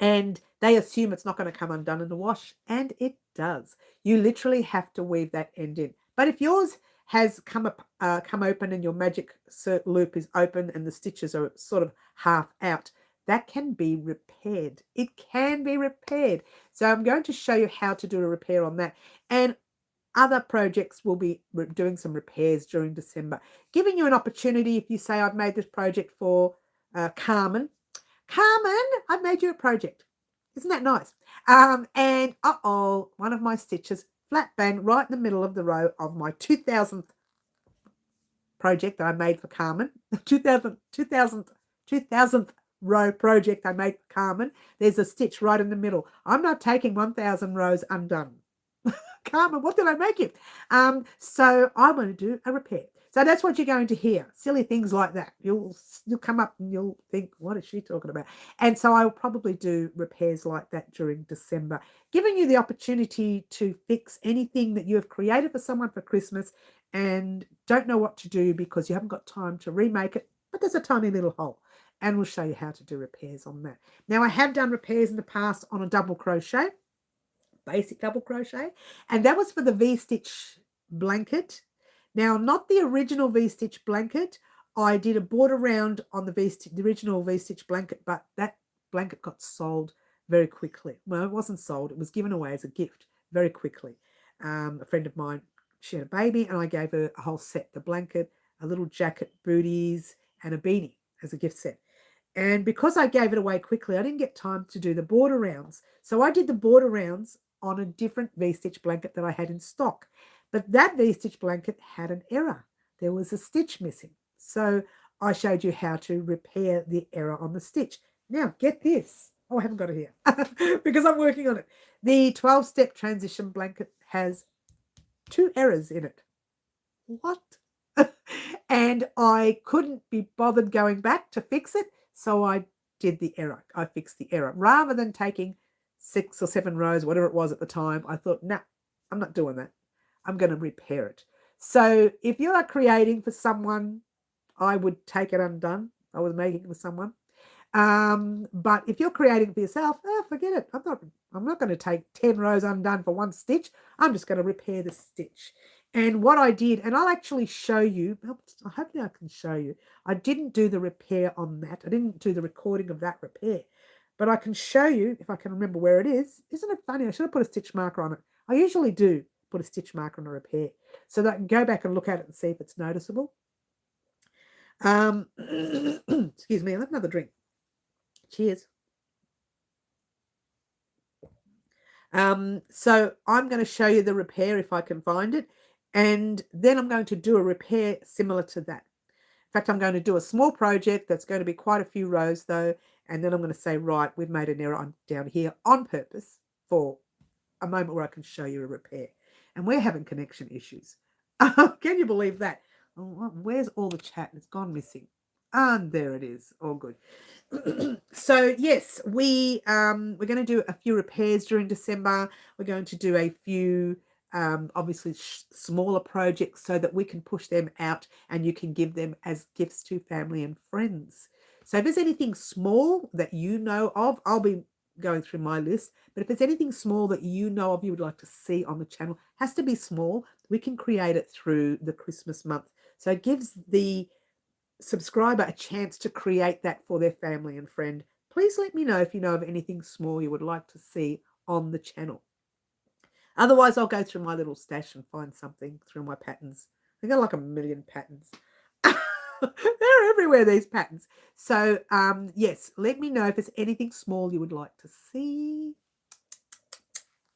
and they assume it's not going to come undone in the wash, and it does. You literally have to weave that end in. But if yours has come open and your magic loop is open and the stitches are sort of half out, that can be repaired. It can be repaired. So I'm going to show you how to do a repair on that. And other projects will be doing some repairs during December, giving you an opportunity. If you say, I've made this project for Carmen, I've made you a project. Isn't that nice? And one of my stitches flat bang right in the middle of the row of my 2000th project that I made for Carmen. 2000th row project I made for Carmen. There's a stitch right in the middle. I'm not taking 1000 rows undone. Carmen, what did I make it? So I'm going to do a repair. So that's what you're going to hear. Silly things like that. You'll come up and you'll think, what is she talking about? And so I'll probably do repairs like that during December, giving you the opportunity to fix anything that you have created for someone for Christmas and don't know what to do because you haven't got time to remake it, but there's a tiny little hole. And we'll show you how to do repairs on that. Now, I have done repairs in the past on a double crochet, basic double crochet, and that was for the V-stitch blanket. Now, not the original V-stitch blanket. I did a border round on the original V-stitch blanket, but that blanket got sold very quickly. Well, it wasn't sold. It was given away as a gift very quickly. A friend of mine, she had a baby, and I gave her a whole set, the blanket, a little jacket, booties, and a beanie as a gift set. And because I gave it away quickly, I didn't get time to do the border rounds. So I did the border rounds on a different V-stitch blanket that I had in stock. But that V-stitch blanket had an error. There was a stitch missing. So I showed you how to repair the error on the stitch. Now, get this. Oh, I haven't got it here because I'm working on it. The 12-step transition blanket has 2 errors in it. What? And I couldn't be bothered going back to fix it. So I did the error. I fixed the error. Rather than taking 6 or 7 rows, whatever it was at the time, I thought, nah, I'm not doing that. I'm going to repair it. So if you are creating for someone, I would take it undone. I was making it for someone. But if you're creating for yourself, forget it. I'm not going to take 10 rows undone for one stitch. I'm just going to repair the stitch. And what I did, and I'll actually show you, hopefully I can show you. I didn't do the repair on that. I didn't do the recording of that repair. But I can show you, if I can remember where it is. Isn't it funny? I should have put a stitch marker on it. I usually do put a stitch marker on a repair so that I can go back and look at it and see if it's noticeable. Excuse me, I'll have another drink. Cheers. So I'm going to show you the repair if I can find it. And then I'm going to do a repair similar to that. In fact, I'm going to do a small project that's going to be quite a few rows though. And then I'm going to say, right, we've made an error down here on purpose for a moment where I can show you a repair. and we're having connection issues. Can you believe that? Where's all the chat? It's gone missing. And there it is. All good. So yes, we're going to do a few repairs during December. We're going to do a few obviously smaller projects so that we can push them out and you can give them as gifts to family and friends. So if there's anything small that you know of, I'll be going through my list, but if there's anything small that you know of you would like to see on the channel, has to be small. We can create it through the Christmas month. So it gives the subscriber a chance to create that for their family and friend. Please let me know if you know of anything small you would like to see on the channel. Otherwise, I'll go through my little stash and find something through my patterns. I got like a million patterns. They're everywhere, these patterns. So, yes, let me know if there's anything small you would like to see.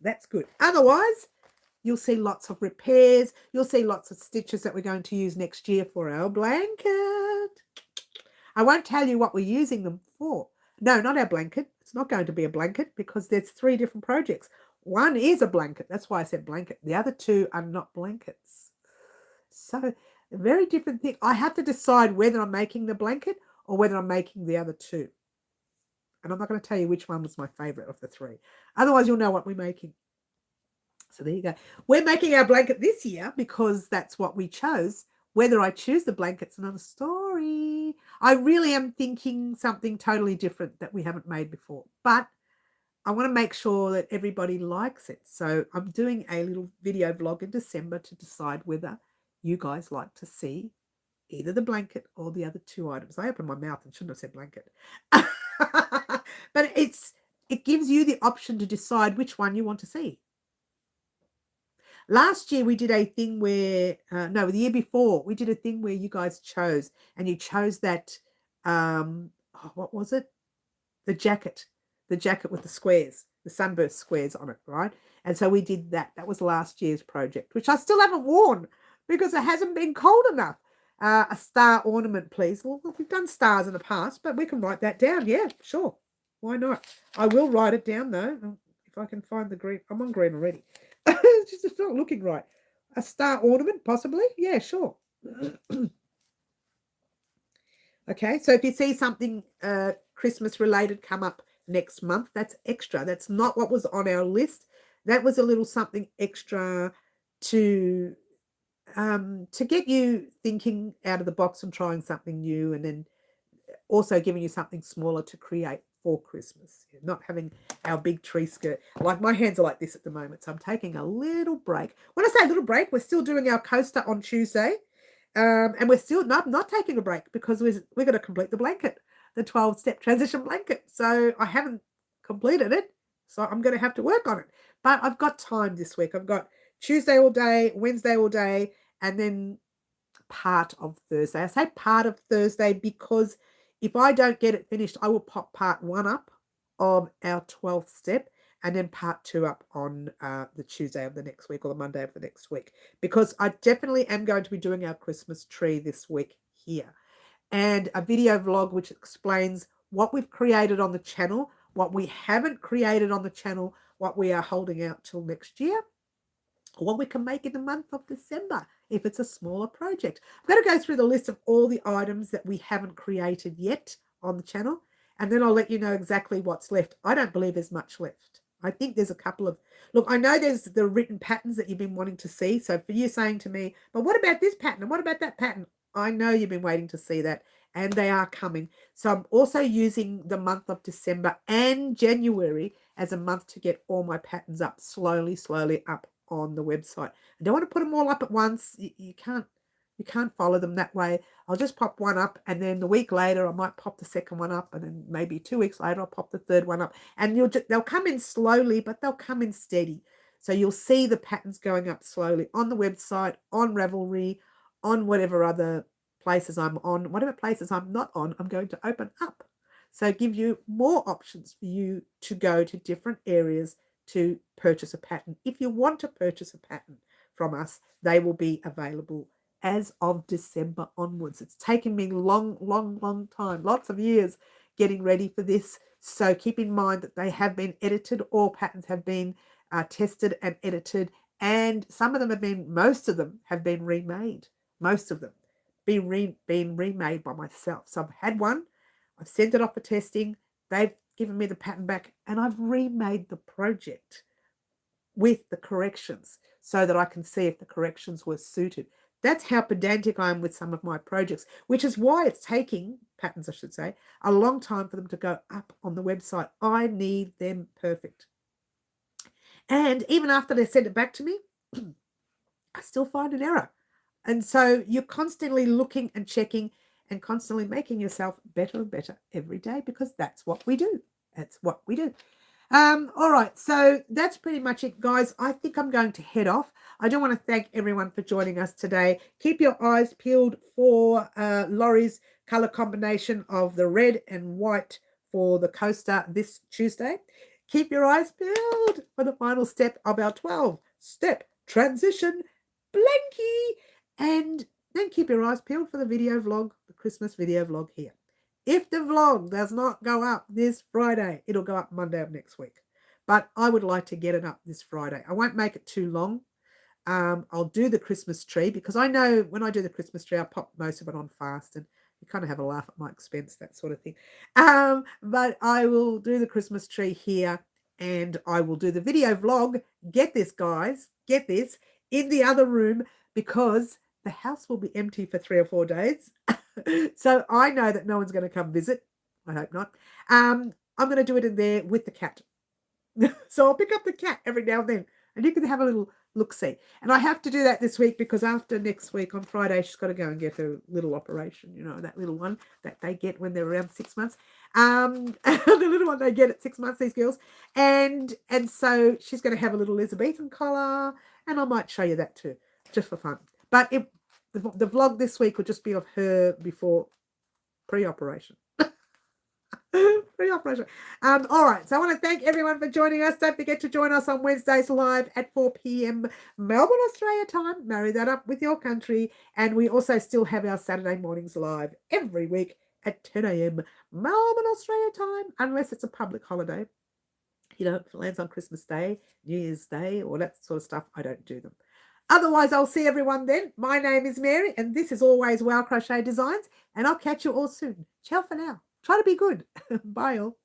That's good. Otherwise, you'll see lots of repairs. You'll see lots of stitches that we're going to use next year for our blanket. I won't tell you what we're using them for. No, not our blanket. It's not going to be a blanket because there's 3 different projects. One is a blanket. That's why I said blanket. The other 2 are not blankets. So a very different thing. I have to decide whether I'm making the blanket or whether I'm making the other 2. And I'm not going to tell you which one was my favorite of the 3. Otherwise, you'll know what we're making. So there you go. We're making our blanket this year because that's what we chose. Whether I choose the blanket's another story. I really am thinking something totally different that we haven't made before. But I want to make sure that everybody likes it. So I'm doing a little video vlog in December to decide whether you guys like to see either the blanket or the other 2 items. I opened my mouth and shouldn't have said blanket. But it gives you the option to decide which one you want to see. Last year we did a thing where, no, the year before, we did a thing where you guys chose, and you chose that, what was it? The jacket with the squares, the sunburst squares on it, right? And so we did that. That was last year's project, which I still haven't worn because it hasn't been cold enough. A star ornament, please. Well, we've done stars in the past, but we can write that down. Yeah, sure. Why not? I will write it down, though, if I can find the green. I'm on green already. It's not looking right. A star ornament, possibly? Yeah, sure. Okay, so if you see something Christmas related come up next month, that's extra. That's not what was on our list. That was a little something extra to get you thinking out of the box and trying something new, and then also giving you something smaller to create for Christmas. Not having our big tree skirt. Like my hands are like this at the moment, so I'm taking a little break. When I say little break, we're still doing our coaster on Tuesday. And we're still not taking a break because we're going to complete the blanket, the 12-step transition blanket. So I haven't completed it, so I'm going to have to work on it. But I've got time this week. I've got Tuesday all day, Wednesday all day, and then part of Thursday. I say part of Thursday because if I don't get it finished, I will pop part 1 up of our 12th step and then part 2 up on the Tuesday of the next week or the Monday of the next week, because I definitely am going to be doing our Christmas tree this week here, and a video vlog which explains what we've created on the channel, what we haven't created on the channel, what we are holding out till next year, what we can make in the month of December if it's a smaller project. I'm going to go through the list of all the items that we haven't created yet on the channel, and then I'll let you know exactly what's left. I don't believe there's much left. I think there's a couple of, look, I know there's the written patterns that you've been wanting to see. So for you saying to me, but what about this pattern? And what about that pattern? I know you've been waiting to see that, and they are coming. So I'm also using the month of December and January as a month to get all my patterns up slowly up on the website. I don't want to put them all up at once. You can't follow them that way. I'll just pop one up, and then the week later I might pop the second one up, and then maybe 2 weeks later I'll pop the third one up, and they'll come in slowly, but they'll come in steady. So you'll see the patterns going up slowly on the website, on Ravelry, on whatever other places I'm on, whatever places I'm not on, I'm going to open up. So give you more options for you to go to different areas to purchase a pattern. If you want to purchase a pattern from us, they will be available as of December onwards. It's taken me long time, lots of years getting ready for this. So keep in mind that they have been edited. All patterns have been tested and edited And some of them have been, most of them have been remade. Most of them been remade by myself. So I've had one, I've sent it off for testing, they've given me the pattern back, and I've remade the project with the corrections so that I can see if the corrections were suited. That's how pedantic I am with some of my projects, which is why it's taking, patterns I should say, a long time for them to go up on the website. I need them perfect. And even after they send it back to me, I still find an error. And so you're constantly looking and checking and constantly making yourself better and better every day, because that's what we do. That's what we do. All right, so that's pretty much it, guys. I think I'm going to head off. I do want to thank everyone for joining us today. Keep your eyes peeled for Laurie's color combination of the red and white for the coaster this Tuesday. Keep your eyes peeled for the final step of our 12-step transition blankie. And then keep your eyes peeled for the video vlog, the Christmas video vlog here. If the vlog does not go up this Friday, it'll go up Monday of next week. But I would like to get it up this Friday. I won't make it too long. I'll do the Christmas tree, because I know when I do the Christmas tree, I pop most of it on fast, and you kind of have a laugh at my expense, that sort of thing. But I will do the Christmas tree here, and I will do the video vlog. Get this, guys, get this, in the other room, because the house will be empty for 3 or 4 days. So I know that no one's going to come visit. I hope not. I'm going to do it in there with the cat. So I'll pick up the cat every now and then, and you can have a little look-see. And I have to do that this week, because after next week on Friday, she's got to go and get her little operation, you know, that little one that they get when they're around 6 months. The little one they get at 6 months, these girls. And so she's going to have a little Elizabethan collar, and I might show you that too, just for fun. But the vlog this week will just be of her before pre-operation. Pre-operation. All right. So I want to thank everyone for joining us. Don't forget to join us on Wednesdays live at 4 p.m. Melbourne, Australia time. Marry that up with your country. And we also still have our Saturday mornings live every week at 10 a.m. Melbourne, Australia time, unless it's a public holiday. You know, if it lands on Christmas Day, New Year's Day, or that sort of stuff, I don't do them. Otherwise, I'll see everyone then. My name is Mary, and this is always Wow Crochet Designs, and I'll catch you all soon. Ciao for now. Try to be good. Bye all.